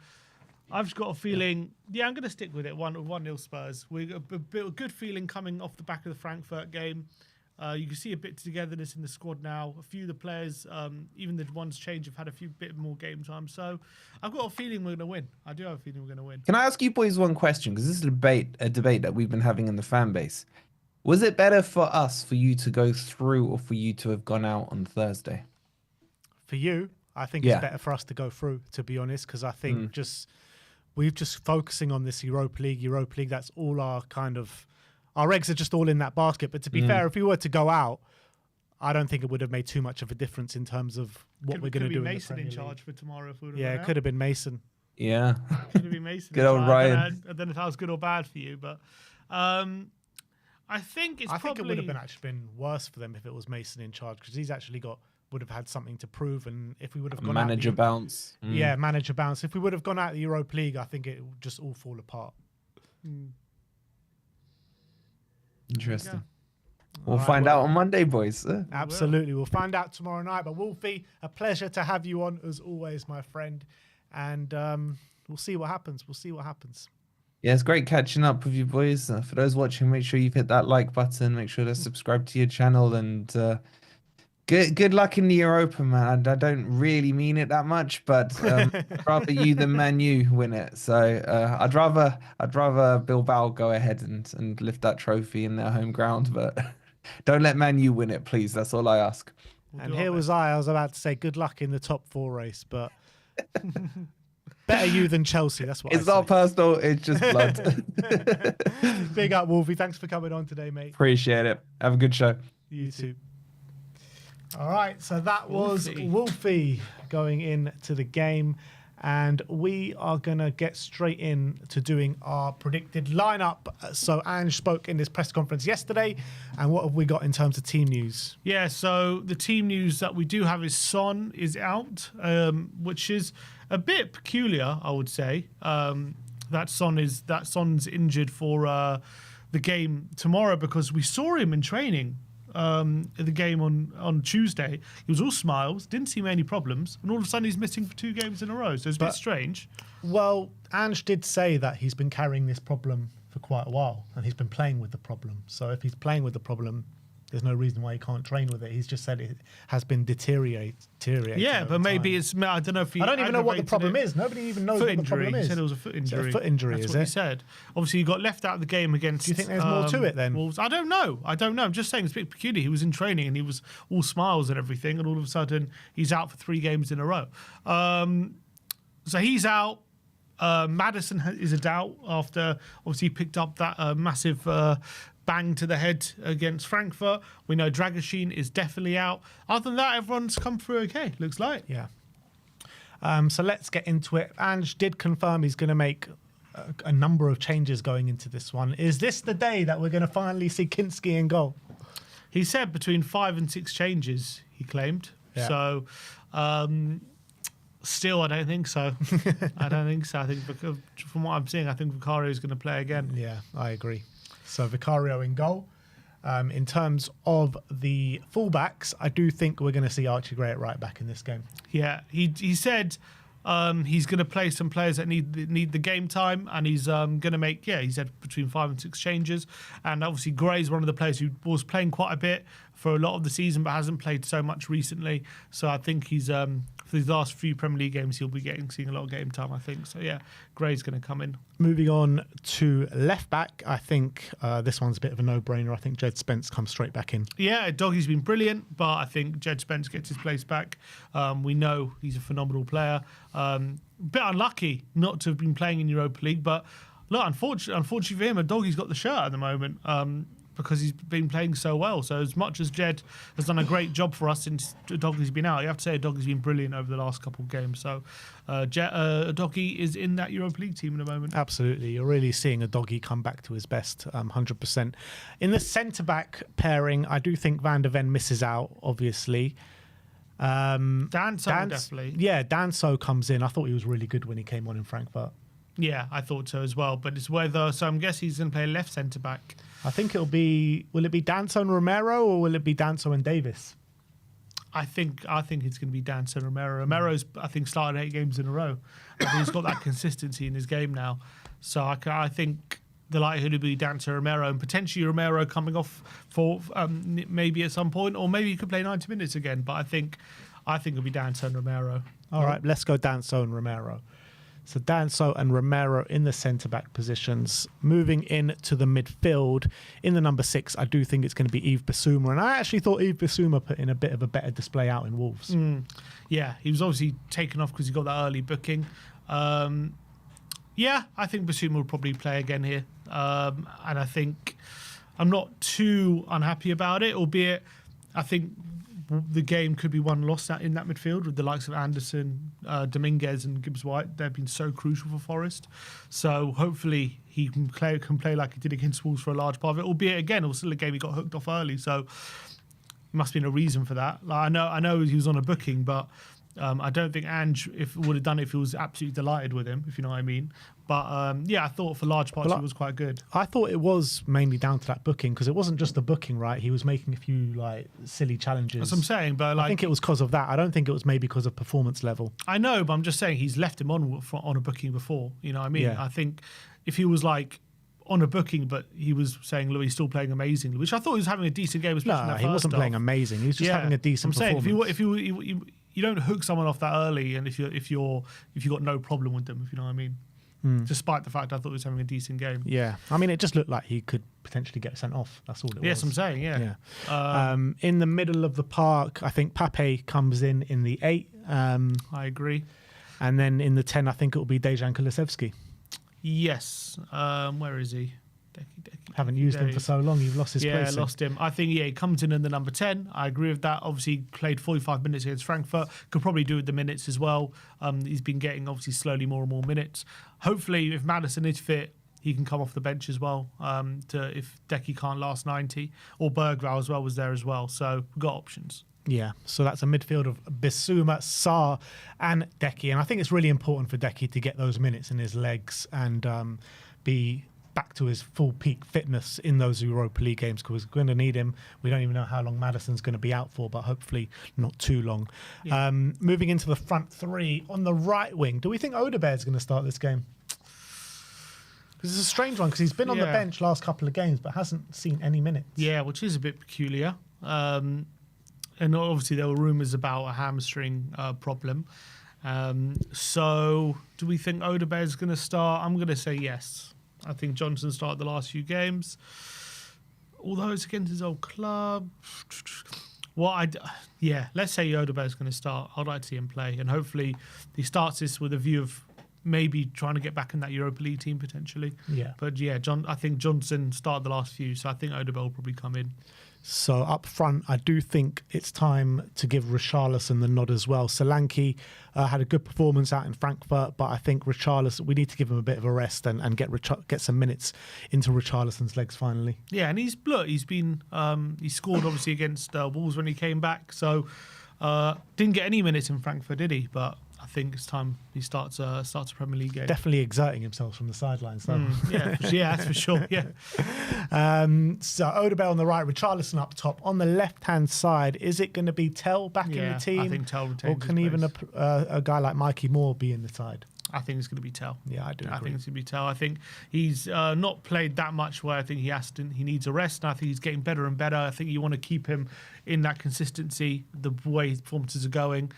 I've just got a feeling, I'm going to stick with it. 1-0 Spurs. We've got a good feeling coming off the back of the Frankfurt game. You can see a bit of togetherness in the squad now. A few of the players, even the ones changed, have had a bit more game time. So I've got a feeling we're going to win. I do have a feeling we're going to win. Can I ask you boys one question? Because this is a debate that we've been having in the fan base. Was it better for you to go through or for you to have gone out on Thursday? For you, I think it's better for us to go through, to be honest, because I think we're just focusing on this Europa League. That's all our eggs are just all in that basket. But to be fair, if we were to go out, I don't think it would have made too much of a difference in terms of what we're going to do. Mason in charge for tomorrow. If we would have it could have been Mason. Yeah, could have been Mason. Good old Ryan. I don't know if that was good or bad for you, but I think I think it would have been worse for them if it was Mason in charge, because he's actually would have had something to prove, and if we would have gone manager bounce. Manager bounce. If we would have gone out of the Europa League, I think it would just all fall apart. Interesting. We'll find out on Monday, boys. Absolutely. We'll find out tomorrow night. But Wolfie, a pleasure to have you on as always, my friend. And we'll see what happens. Yeah, it's great catching up with you boys. For those watching, make sure you've hit that like button. Make sure to subscribe to your channel, and good luck in the Europa, man. I don't really mean it that much, but rather you than Man U win it. So I'd rather Bilbao go ahead and lift that trophy in their home ground, but don't let Man U win it, please. That's all I ask. And here was I was about to say good luck in the top 4 race, but better you than Chelsea. That's what it's not personal. It's just blood. Big up, Wolfie. Thanks for coming on today, mate. Appreciate it. Have a good show. You too. All right, so that was Wolfie going into the game, and we are going to get straight in to doing our predicted lineup. So Ange spoke in this press conference yesterday, and what have we got in terms of team news? Yeah, so the team news that we do have is Son is out, which is a bit peculiar, I would say. That Son's injured for the game tomorrow, because we saw him in training. The game on Tuesday, he was all smiles, didn't seem any problems, and all of a sudden he's missing for 2 games in a row. So it's a bit strange. Well, Ange did say that he's been carrying this problem for quite a while, and he's been playing with the problem. So if he's playing with the problem, there's no reason why he can't train with it. He's just said it has been deteriorating. Yeah, but maybe it's, I don't know if he. I don't even know what the problem is. Nobody even knows what the problem is. He said it was a foot injury. Foot injury, That's is what it? he said. Obviously, he got left out of the game against. Do you think there's more to it then? Wolves. I don't know. I'm just saying it's a bit peculiar. He was in training and he was all smiles and everything, and all of a sudden he's out for 3 games in a row. So he's out. Maddison is a doubt after obviously he picked up that massive bang to the head against Frankfurt. We know Dragusin is definitely out. Other than that, everyone's come through okay, looks like. Yeah. So let's get into it. Ange did confirm he's going to make a number of changes going into this one. Is this the day that we're going to finally see Kinski in goal? He said between 5 and 6 changes, he claimed. Yeah. So, still, I don't think so. I think from what I'm seeing, I think Vicario is going to play again. Yeah, I agree. So Vicario in goal. In terms of the fullbacks, I do think we're going to see Archie Gray at right back in this game. Yeah, he said he's going to play some players that need the game time, and he's going to make, he said between 5 and 6 changes. And obviously Gray's one of the players who was playing quite a bit for a lot of the season, but hasn't played so much recently. So I think he's for these last few Premier League games, he'll be seeing a lot of game time, I think. So yeah, Gray's going to come in. Moving on to left back, I think this one's a bit of a no-brainer. I think Jed Spence comes straight back in. Yeah, Doggy's been brilliant, but I think Jed Spence gets his place back. We know he's a phenomenal player. Bit unlucky not to have been playing in Europa League, but look, unfortunately for him, Doggy's got the shirt at the moment. Because he's been playing so well. So as much as Jed has done a great job for us since Doggy's been out, you have to say Doggy's been brilliant over the last couple of games. So Doggy is in that Europa League team at the moment. Absolutely. You're really seeing a Doggy come back to his best, 100%. In the centre-back pairing, I do think Van der Ven misses out, obviously. Danso definitely. Yeah, Danso comes in. I thought he was really good when he came on in Frankfurt. Yeah, I thought so as well. But it's whether, so I'm guessing he's going to play left centre-back. I think will it be Danso and Romero, or will it be Danso and Davis? I think it's going to be Danso and Romero. Romero's, I think, started 8 games in a row. I think he's got that consistency in his game now. So I think the likelihood would be Danso Romero, and potentially Romero coming off for maybe at some point, or maybe he could play 90 minutes again. But I think it'll be Danso and Romero. All right, let's go Danso and Romero. So Danso and Romero in the centre-back positions. Moving in to the midfield, in the number 6, I do think it's going to be Yves Bissouma. And I actually thought Yves Bissouma put in a bit of a better display out in Wolves. Yeah, he was obviously taken off because he got that early booking. Yeah, I think Bissouma will probably play again here. And I think I'm not too unhappy about it, albeit I think the game could be won lost in that midfield with the likes of Anderson, Dominguez and Gibbs-White. They've been so crucial for Forest. So hopefully he can play like he did against Wolves for a large part of it, albeit again, it was still a game he got hooked off early. So must have been a reason for that. Like, I know he was on a booking, but I don't think Ange would have done it if he was absolutely delighted with him, if you know what I mean. But yeah, I thought for large parts he was quite good. I thought it was mainly down to that booking, because it wasn't just the booking, right? He was making a few silly challenges. That's what I'm saying. But I think it was because of that. I don't think it was maybe because of performance level. I know, but I'm just saying he's left him on a booking before. You know what I mean? Yeah. I think if he was on a booking, but he was saying, look, he's still playing amazingly, which I thought he was having a decent game. No, he wasn't playing amazing. He was just having a decent performance. I'm saying if you don't hook someone off that early, and if you got no problem with them, if you know what I mean. Despite the fact I thought he was having a decent game. Yeah, I mean, it just looked like he could potentially get sent off. That's all it was. Yes, I'm saying, yeah. In the middle of the park, I think Pape comes in the 8. I agree. And then in the 10, I think it will be Dejan Kulusevski. Yes. Where is he? Haven't used him for so long. You've lost his place. Yeah, lost him. I think, he comes in the number 10. I agree with that. Obviously, played 45 minutes against Frankfurt. Could probably do with the minutes as well. He's been getting, obviously, slowly more and more minutes. Hopefully, if Maddison is fit, he can come off the bench as well, if Decky can't last 90. Or Bergvall as well was there as well. So, we've got options. Yeah, so that's a midfield of Bissouma, Sarr and Decky. And I think it's really important for Decky to get those minutes in his legs and be back to his full peak fitness in those Europa League games, because we're going to need him. We don't even know how long Maddison's going to be out for, but hopefully not too long. Yeah. Moving into the front 3, on the right wing, do we think Odegaard's going to start this game? Because it's a strange one, because he's been on the bench last couple of games, but hasn't seen any minutes. Yeah, which is a bit peculiar. And obviously there were rumours about a hamstring problem. So do we think Odegaard's going to start? I'm going to say yes. I think Johnson started the last few games, although it's against his old club. Let's say Odegaard's going to start. I'd like to see him play, and hopefully he starts this with a view of maybe trying to get back in that Europa League team potentially. Yeah, but yeah, I think Johnson started the last few, so I think Odegaard will probably come in. So up front, I do think it's time to give Richarlison the nod as well. Solanke had a good performance out in Frankfurt, but I think Richarlison, we need to give him a bit of a rest and get some minutes into Richarlison's legs finally. Yeah, and he scored obviously against Wolves when he came back, so didn't get any minutes in Frankfurt, did he? But I think it's time he starts a Premier League game. Definitely exerting himself from the sidelines, though. Yeah, that's for sure. Yeah. So Odegaard on the right, Richarlison up top. On the left-hand side, is it going to be Tell back in the team? I think Tell retains or can his even place. a guy like Mikey Moore be in the side? I think it's going to be Tell. Yeah, I do. I agree. think it's going to be Tell. I think he's not played that much where I think he needs a rest. And I think he's getting better and better. I think you want to keep him in that consistency, the way his performances are going.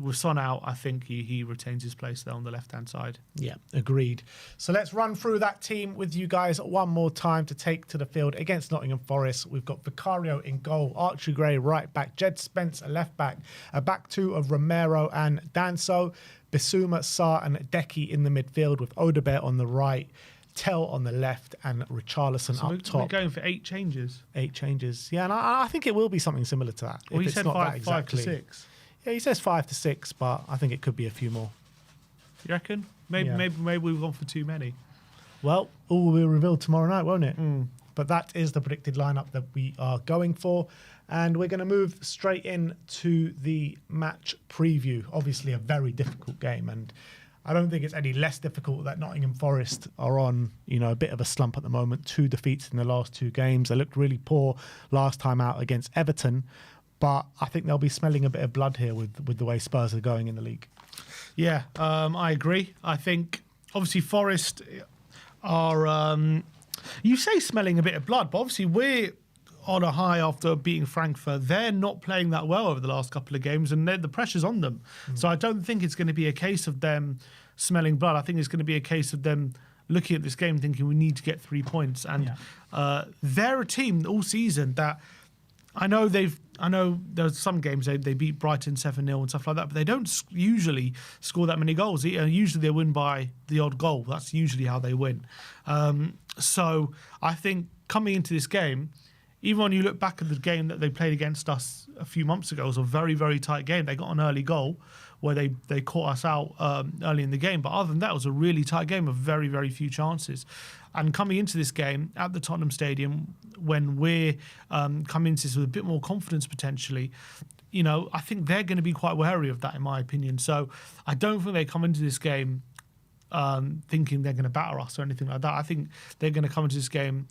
With Son out, I think he retains his place there on the left-hand side. Yeah, agreed. So let's run through that team with you guys one more time to take to the field against Nottingham Forest. We've got Vicario in goal, Archie Gray right back, Jed Spence a left back, a back two of Romero and Danso, Bissouma, Sarr and Deki in the midfield with Odegaard on the right, Tell on the left and Richarlison up top. We're going for 8 changes. 8 changes. Yeah, and I think it will be something similar to that. Well, if he it's said not that 5 to exactly. 6. Yeah, he says 5 to 6, but I think it could be a few more. You reckon? Maybe we've gone for too many. Well, all will be revealed tomorrow night, won't it? But that is the predicted lineup that we are going for. And we're going to move straight in to the match preview. Obviously, a very difficult game. And I don't think it's any less difficult that Nottingham Forest are on, a bit of a slump at the moment. 2 defeats in the last 2 games. They looked really poor last time out against Everton. But I think they'll be smelling a bit of blood here with the way Spurs are going in the league. Yeah, I agree. I think, obviously, Forest are... you say smelling a bit of blood, but obviously we're on a high after beating Frankfurt. They're not playing that well over the last couple of games, and the pressure's on them. So I don't think it's going to be a case of them smelling blood. I think it's going to be a case of them looking at this game thinking we need to get 3 points. And they're a team all season that I know there's some games they beat Brighton 7-0 and stuff like that, but they don't usually score that many goals. Usually they win by the odd goal. That's usually how they win. So I think coming into this game, even when you look back at the game that they played against us a few months ago, it was a very, very tight game. They got an early goal where they caught us out early in the game. But other than that, it was a really tight game of very, very few chances. And coming into this game at the Tottenham Stadium, when we're coming into this with a bit more confidence potentially, I think they're going to be quite wary of that, in my opinion. So I don't think they come into this game thinking they're going to batter us or anything like that. I think they're going to come into this game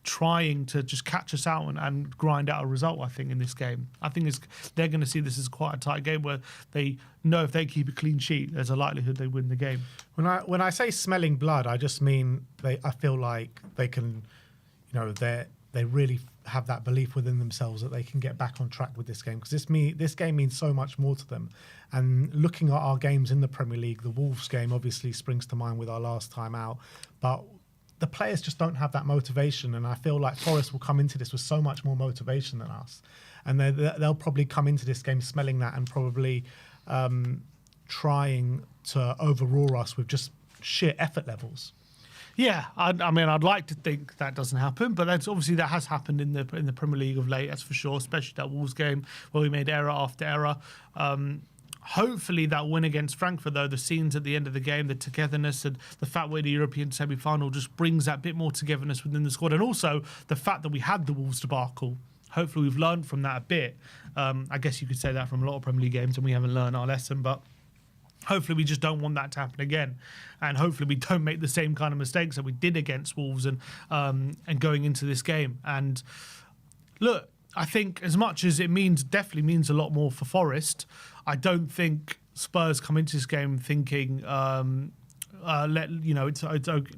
trying to just catch us out and grind out a result, I think, in this game. I think they're going to see this as quite a tight game where they know if they keep a clean sheet, there's a likelihood they win the game. When I say smelling blood, I just mean I feel like they can, they really have that belief within themselves that they can get back on track with this game, because this game means so much more to them. And looking at our games in the Premier League, the Wolves game obviously springs to mind with our last time out, but the players just don't have that motivation, and I feel like Forest will come into this with so much more motivation than us, and they'll probably come into this game smelling that and probably trying to overrule us with just sheer effort levels. Yeah, I mean, I'd like to think that doesn't happen, but that has happened in the Premier League of late, that's for sure, especially that Wolves game where we made error after error. Hopefully that win against Frankfurt, though, the scenes at the end of the game, the togetherness and the fact we're in the European semi-final just brings that bit more togetherness within the squad. And also the fact that we had the Wolves debacle. Hopefully we've learned from that a bit. I guess you could say that from a lot of Premier League games and we haven't learned our lesson, but hopefully we just don't want that to happen again. And hopefully we don't make the same kind of mistakes that we did against Wolves and going into this game. And look, I think as much as it definitely means a lot more for Forest, I don't think Spurs come into this game thinking it's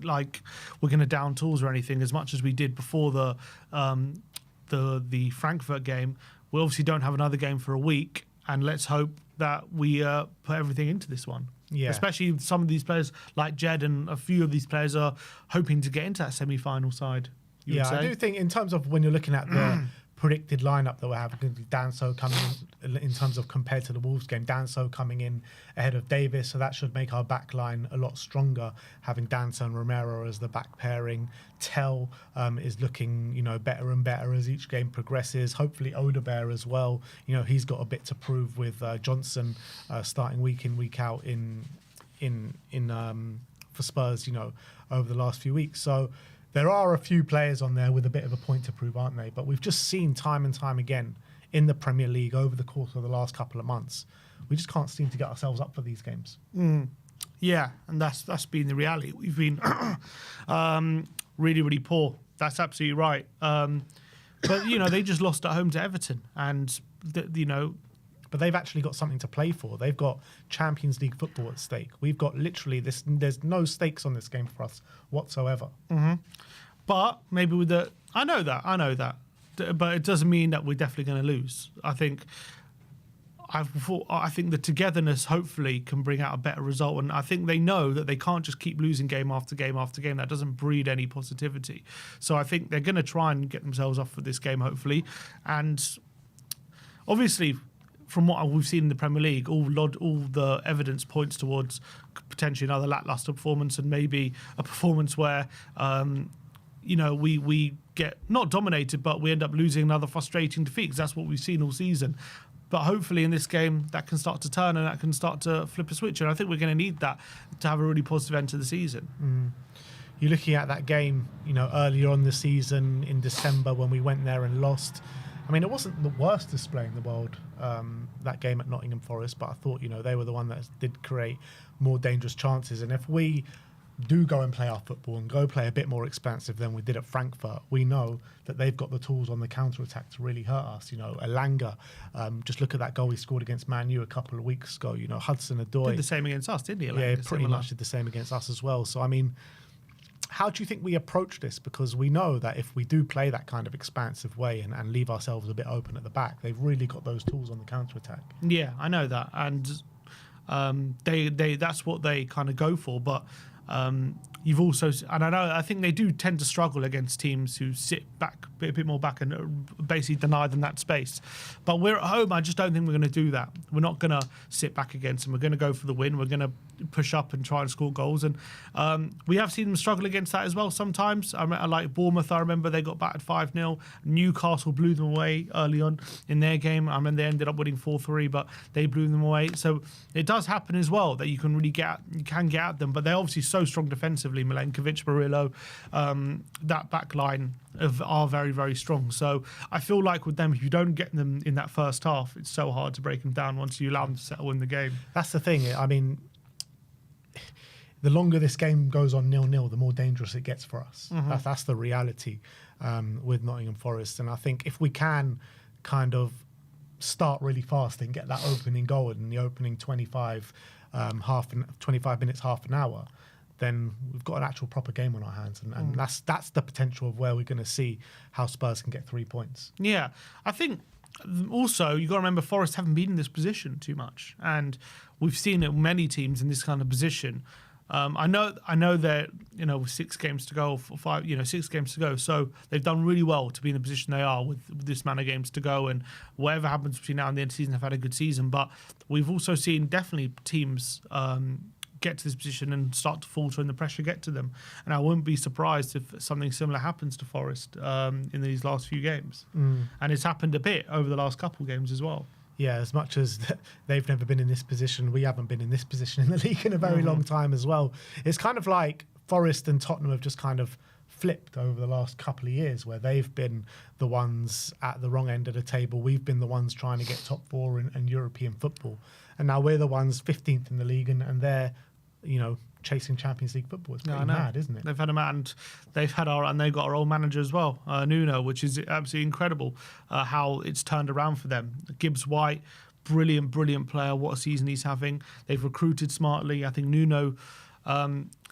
like we're going to down tools or anything, as much as we did before the Frankfurt game. We obviously don't have another game for a week, and let's hope that we put everything into this one. Yeah. Especially some of these players like Jed and a few of these players are hoping to get into that semi-final side. I do think in terms of when you're looking at the predicted lineup that we're having, Danso coming in terms of compared to the Wolves game, Danso coming in ahead of Davis, so that should make our back line a lot stronger, having Danso and Romero as the back pairing. Tell is looking better and better as each game progresses. Hopefully Odegaard as well, he's got a bit to prove with Johnson starting week in week out for Spurs over the last few weeks. So there are a few players on there with a bit of a point to prove, aren't they? But we've just seen time and time again in the Premier League over the course of the last couple of months we just can't seem to get ourselves up for these games. Yeah, and that's been the reality. We've been really, really poor. That's absolutely right. But they just lost at home to Everton, and But they've actually got something to play for. They've got Champions League football at stake. We've got literally this. There's no stakes on this game for us whatsoever. But maybe with I know that, but it doesn't mean that we're definitely going to lose. I think the togetherness hopefully can bring out a better result, and I think they know that they can't just keep losing game after game after game. That doesn't breed any positivity. So I think they're going to try and get themselves off for this game, hopefully. And obviously, from what we've seen in the Premier League, all the evidence points towards potentially another lackluster performance, and maybe a performance where we get not dominated, but we end up losing another frustrating defeat, because that's what we've seen all season. But hopefully in this game, that can start to turn and that can start to flip a switch. And I think we're going to need that to have a really positive end to the season. You're looking at that game, earlier on the season in December when we went there and lost. I mean, it wasn't the worst display in the world, that game at Nottingham Forest, but I thought, they were the one that did create more dangerous chances. And if we do go and play our football and go play a bit more expansive than we did at Frankfurt, we know that they've got the tools on the counter-attack to really hurt us. Elanga, just look at that goal he scored against Man U a couple of weeks ago. Hudson-Odoi Did the same against us, didn't he? Elanga? Yeah, pretty much did the same against us as well. So, I mean, how do you think we approach this? Because we know that if we do play that kind of expansive way and leave ourselves a bit open at the back, they've really got those tools on the counter-attack. Yeah, I know that. And they that's what they kind of go for. But you've also, and I think they do tend to struggle against teams who sit back a bit more back and basically deny them that space. But we're at home. I just don't think we're going to do that. We're not going to sit back against them. We're going to go for the win. We're going to push up and try and score goals. And we have seen them struggle against that as well sometimes. I like Bournemouth. I remember they got battered 5-0. Newcastle blew them away early on in their game. I remember they ended up winning 4-3, but they blew them away. So it does happen as well that you can really get at them. But they're obviously so strong defensively. Milenkovic, Murillo, that back line are very, very strong. So I feel like with them, if you don't get them in that first half, it's so hard to break them down once you allow them to settle in the game. That's the thing. I mean, the longer this game goes on 0-0, the more dangerous it gets for us. That's the reality with Nottingham Forest. And I think if we can kind of start really fast and get that opening goal in the opening 25 minutes, half an hour, then we've got an actual proper game on our hands. And that's the potential of where we're going to see how Spurs can get 3 points. Yeah, I think also you've got to remember Forest haven't been in this position too much. And we've seen it many teams in this kind of position. I know that, with 6 games to go, 6 games to go. So they've done really well to be in the position they are with this amount of games to go. And whatever happens between now and the end of the season, have had a good season. But we've also seen definitely teams get to this position and start to falter and the pressure get to them. And I wouldn't be surprised if something similar happens to Forest in these last few games. And it's happened a bit over the last couple of games as well. Yeah, as much as they've never been in this position, we haven't been in this position in the league in a very long time as well. It's kind of like Forest and Tottenham have just kind of flipped over the last couple of years, where they've been the ones at the wrong end of the table. We've been the ones trying to get top 4 in European football. And now we're the ones 15th in the league and they're, chasing Champions League football. It's pretty mad, isn't it? They've had they've got our old manager as well, Nuno, which is absolutely incredible how it's turned around for them. Gibbs White, brilliant player. What a season he's having. They've recruited smartly. I think Nuno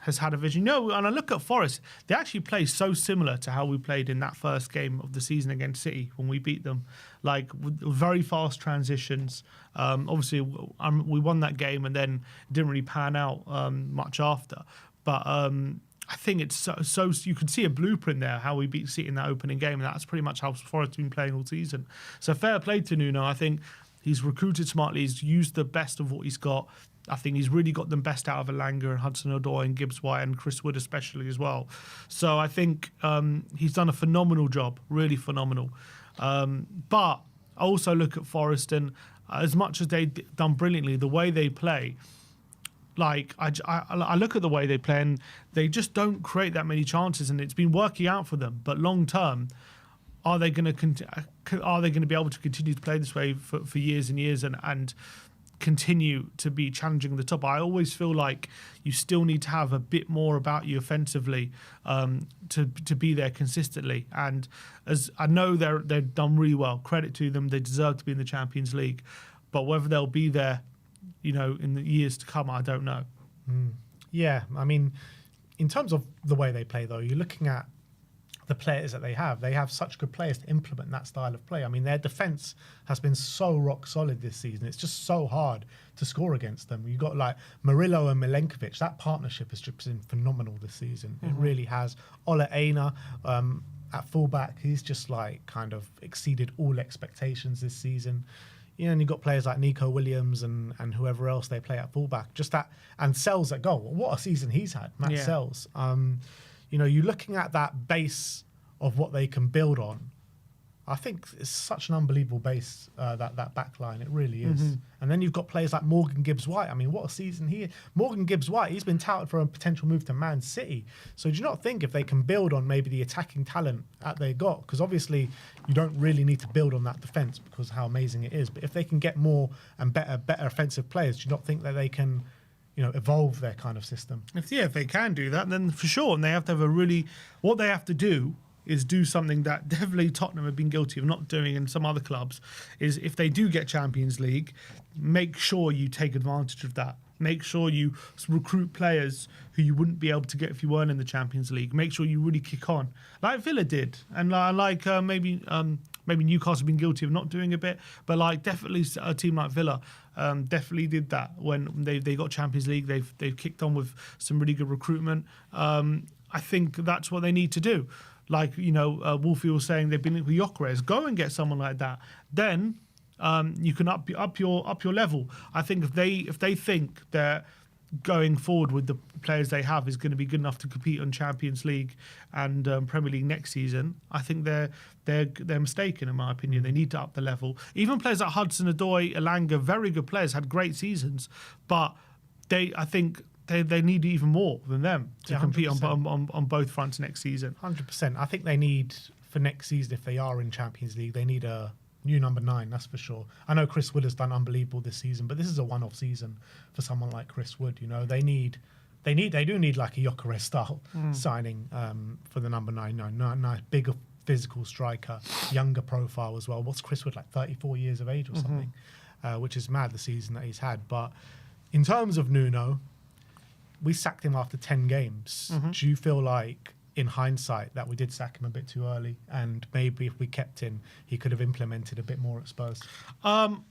has had a vision. And I look at Forest, they actually play so similar to how we played in that first game of the season against City when we beat them. Like, with very fast transitions. Obviously, we won that game and then it didn't really pan out much after. But I think it's so you can see a blueprint there, how we beat City in that opening game. And that's pretty much how Forest have been playing all season. So fair play to Nuno. I think he's recruited smartly. He's used the best of what he's got. I think he's really got them best out of Elanga and Hudson-Odoi and Gibbs White and Chris Wood especially as well. So I think he's done a phenomenal job, really phenomenal. But I also look at Forest, and as much as they've done brilliantly, the way they play, like I look at the way they play and they just don't create that many chances, and it's been working out for them. But long term, are they going to be able to continue to play this way for years and years and continue to be challenging the top. I always feel like you still need to have a bit more about you offensively to be there consistently. And as I know they've done really well, credit to them, they deserve to be in the Champions League. But whether they'll be there, in the years to come, I don't know. Yeah, I mean, in terms of the way they play, though, you're looking at the players that they have. They have such good players to implement that style of play. I mean, their defense has been so rock solid this season. It's just so hard to score against them. You've got like Murillo and Milenkovic. That partnership has just been phenomenal this season. It really has. Ola Aina at fullback, he's just like kind of exceeded all expectations this season. And you've got players like Nico Williams and whoever else they play at fullback. Just that, and Sells at goal. What a season he's had, Matt Sells. You're looking at that base of what they can build on. I think it's such an unbelievable base, that back line. It really is. And then you've got players like Morgan Gibbs-White. I mean, what a season Morgan Gibbs-White, he's been touted for a potential move to Man City. So do you not think if they can build on maybe the attacking talent that they got, because obviously you don't really need to build on that defence because of how amazing it is, but if they can get more and better offensive players, do you not think that they can evolve their kind of system? If they can do that, then for sure. And they have to have what they have to do is do something that definitely Tottenham have been guilty of not doing in some other clubs, is if they do get Champions League, make sure you take advantage of that. Make sure you recruit players who you wouldn't be able to get if you weren't in the Champions League. Make sure you really kick on, like Villa did, and maybe Newcastle have been guilty of not doing a bit, but like definitely a team like Villa definitely did that when they got Champions League. They've kicked on with some really good recruitment. I think that's what they need to do. Like Wolfie was saying, they've been with Gyökeres. Go and get someone like that. Then you can up your level. I think if they think that going forward with the players they have is going to be good enough to compete on Champions League and Premier League next season, I think they're mistaken in my opinion. They need to up the level. Even players like Hudson-Odoi, Elanga, very good players, had great seasons, but I think they need even more than them to compete on both fronts next season. 100%. I think they need, for next season, if they are in Champions League, they need a new number 9, that's for sure. I know Chris Wood has done unbelievable this season, but this is a one-off season for someone like Chris Wood. They do need like a Gyökeres style signing for the number 9. Nice, bigger physical striker, younger profile as well. What's Chris Wood, like 34 years of age or something, which is mad, the season that he's had. But in terms of Nuno, we sacked him after 10 games. Do you feel like, in hindsight, that we did sack him a bit too early, and maybe if we kept him, he could have implemented a bit more at Spurs?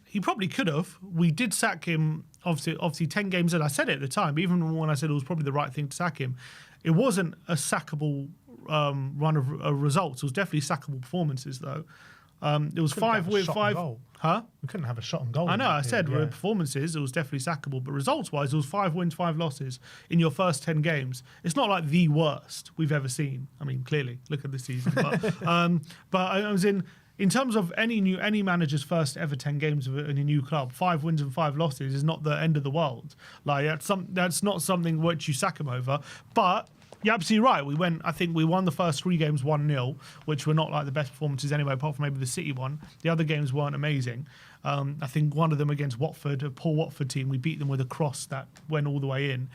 He probably could have. We did sack him, obviously 10 games in. I said it at the time, even when I said it was probably the right thing to sack him. It wasn't a sackable run of results. It was definitely sackable performances, though. It was 5 with 5. Huh? We couldn't have a shot on goal. I know. I said with performances, it was definitely sackable, but results-wise, it was 5 wins, 5 losses in your first 10 games. It's not like the worst we've ever seen. I mean, clearly, look at this season. But I was in terms of any manager's first ever 10 games in a new club, 5 wins and 5 losses is not the end of the world. Like that's not something which you sack him over, but. You're absolutely right. I think we won the first 3 games 1-0, which were not like the best performances anyway, apart from maybe the City one. The other games weren't amazing. I think one of them against Watford, a poor Watford team, we beat them with a cross that went all the way in.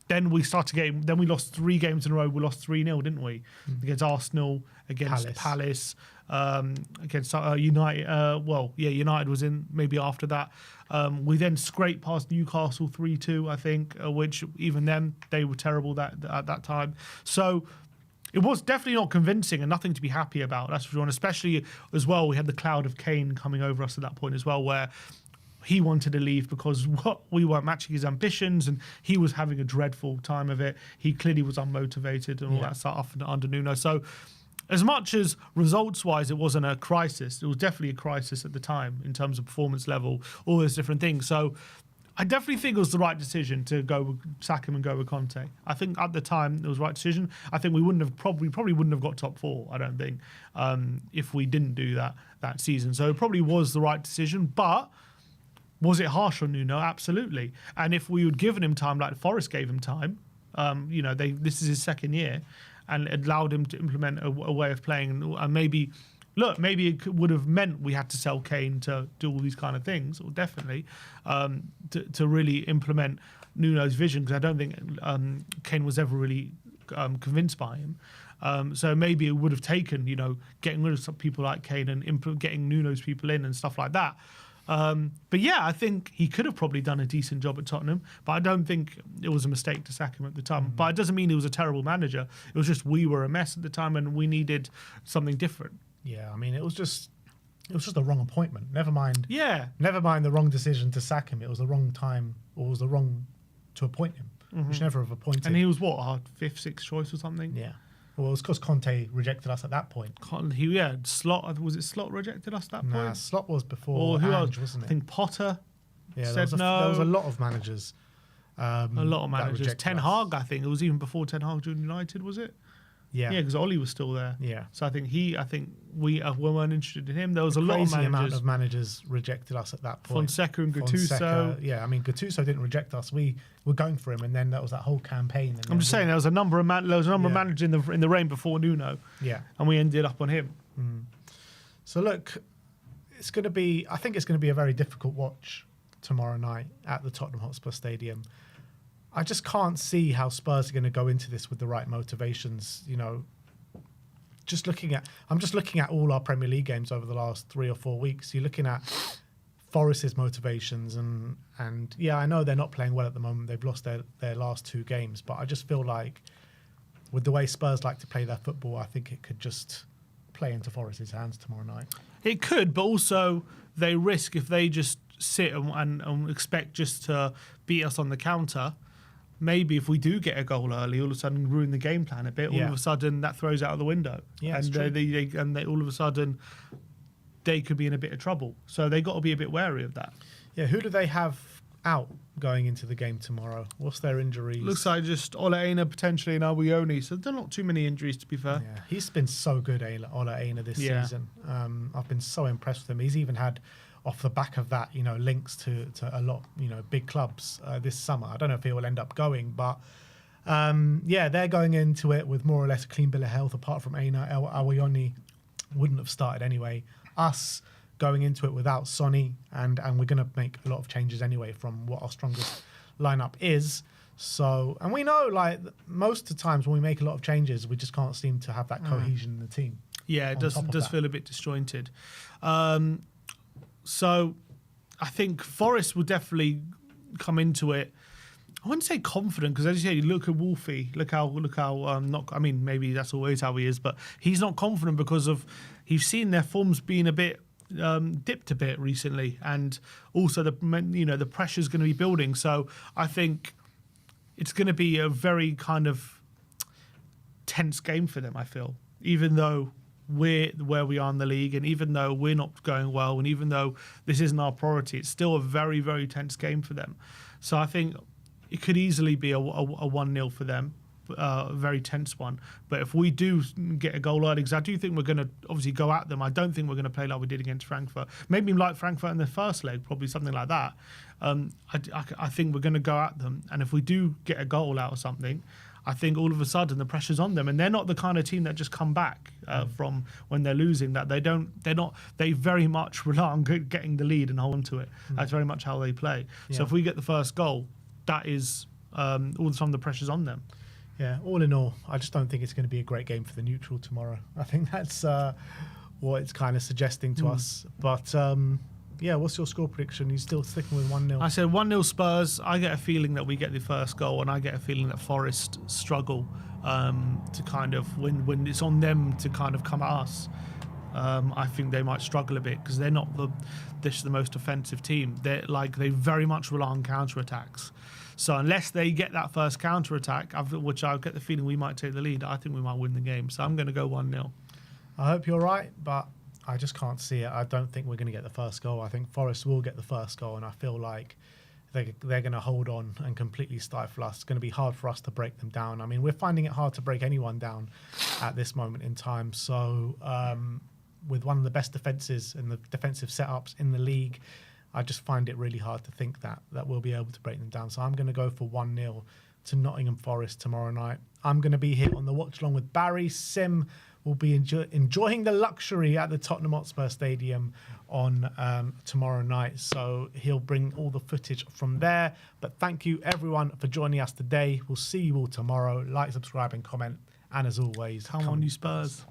Then we started game. Then we lost 3 games in a row. We lost 3-0, didn't we? Against Arsenal, against Palace, against United. United was in maybe after that. We then scraped past Newcastle 3-2, I think, which even then they were terrible at that time. So it was definitely not convincing and nothing to be happy about. That's for sure. And especially as well, we had the cloud of Kane coming over us at that point as well, where he wanted to leave because we weren't matching his ambitions and he was having a dreadful time of it. He clearly was unmotivated and all that stuff under Nuno. So as much as results-wise it wasn't a crisis, it was definitely a crisis at the time in terms of performance level, all those different things. So I definitely think it was the right decision to sack him and go with Conte. I think at the time it was the right decision. I think we probably wouldn't have got top 4, I don't think, if we didn't do that season. So it probably was the right decision, but was it harsh on Nuno? Absolutely. And if we had given him time, like Forest gave him time, this is his second year, and it allowed him to implement a way of playing and maybe look, maybe it would have meant we had to sell Kane to do all these kind of things, or definitely to really implement Nuno's vision, because I don't think Kane was ever really convinced by him. So maybe it would have taken, getting rid of some people like Kane and getting Nuno's people in and stuff like that. But yeah, I think he could have probably done a decent job at Tottenham, but I don't think it was a mistake to sack him at the time. But it doesn't mean he was a terrible manager. It was just we were a mess at the time and we needed something different. Yeah, I mean, it was just the wrong appointment. Never mind the wrong decision to sack him. It was the wrong time, or it was the wrong to appoint him. We should never have appointed. And he was what, our fifth, sixth choice or something? Yeah. Well, it was because Conte rejected us at that point. Slot, was it Slot rejected us at that point? Nah, Slot was before Or who Ange, else? wasn't it? I think Potter said no. There was a lot of managers. A lot of managers. Ten us. Hag, I think. It was even before Ten Hag joined United, was it? Yeah. Yeah, because Ollie was still there. Yeah. So I think we weren't interested in him. There was a lot of Crazy amount managers. of managers rejected us at that point. Fonseca and Gattuso. Yeah, I mean, Gattuso didn't reject us. We were going for him, and then that was that whole campaign. And I'm just saying there was a number of managers in the reign before Nuno. Yeah. And we ended up on him. So look, I think it's going to be a very difficult watch tomorrow night at the Tottenham Hotspur Stadium. I just can't see how Spurs are going to go into this with the right motivations. I'm just looking at all our Premier League games over the last 3 or 4 weeks. You're looking at Forest's motivations, and yeah, I know they're not playing well at the moment. They've lost their last 2 games, but I just feel like with the way Spurs like to play their football, I think it could just play into Forest's hands tomorrow night. It could, but also they risk, if they just sit and expect just to beat us on the counter. Maybe if we do get a goal early, all of a sudden ruin the game plan a bit. All of a sudden that throws out of the window. Yeah, and they all of a sudden they could be in a bit of trouble. So they got to be a bit wary of that. Yeah, who do they have out going into the game tomorrow? What's their injuries? Looks like just Ole Einar potentially and Albioni. So there are not too many injuries, to be fair. Yeah, he's been so good, Ole Einar, this season. I've been so impressed with him. He's even had, off the back of that, links to a lot, big clubs this summer. I don't know if he will end up going, but they're going into it with more or less a clean bill of health, apart from Einar. Albioni wouldn't have started anyway. Us going into it without Sonny, and we're going to make a lot of changes anyway from what our strongest lineup is. So, and we know, like, most of the times when we make a lot of changes, we just can't seem to have that cohesion in the team. Yeah, it does feel a bit disjointed. So I think Forest will definitely come into it. I wouldn't say confident, because as you say, you look at Wolfie. Look how not. I mean, maybe that's always how he is, but he's not confident because he's seen their forms being a bit dipped a bit recently, and also the pressure's going to be building. So I think it's going to be a very kind of tense game for them. I feel, even though we're where we are in the league, and even though we're not going well, and even though this isn't our priority, it's still a very, very tense game for them. So I think it could easily be a 1-0 for them, a very tense one. But if we do get a goal early, because I do think we're going to obviously go at them, I don't think we're going to play like we did against Frankfurt. Maybe like Frankfurt in the first leg, probably something like that. I think we're going to go at them, and if we do get a goal out of something, I think all of a sudden the pressure's on them, and they're not the kind of team that just come back from when they're losing. That they very much rely on getting the lead and hold on to it. That's very much how they play. So if we get the first goal, that is all the time the pressure's on them. Yeah, all in all, I just don't think it's going to be a great game for the neutral tomorrow. I think that's what it's kind of suggesting to us. But what's your score prediction? You still sticking with 1-0? I said 1-0 Spurs. I get a feeling that we get the first goal, and I get a feeling that Forest struggle to kind of, when it's on them to kind of come at us. I think they might struggle a bit because they're not the most offensive team. They very much rely on counter-attacks. So unless they get that first counter-attack, which I get the feeling we might take the lead, I think we might win the game. So I'm going to go 1-0. I hope you're right, but I just can't see it. I don't think we're going to get the first goal. I think Forest will get the first goal, and I feel like they're going to hold on and completely stifle us. It's going to be hard for us to break them down. I mean, we're finding it hard to break anyone down at this moment in time. So with one of the best defences and the defensive setups in the league, I just find it really hard to think that we'll be able to break them down. So I'm going to go for 1-0 to Nottingham Forest tomorrow night. I'm going to be here on the watch along with Barry, Sim, will be enjoying the luxury at the Tottenham Hotspur Stadium on tomorrow night. So he'll bring all the footage from there. But thank you everyone for joining us today. We'll see you all tomorrow. Like, subscribe and comment. And as always, Come on, you Spurs.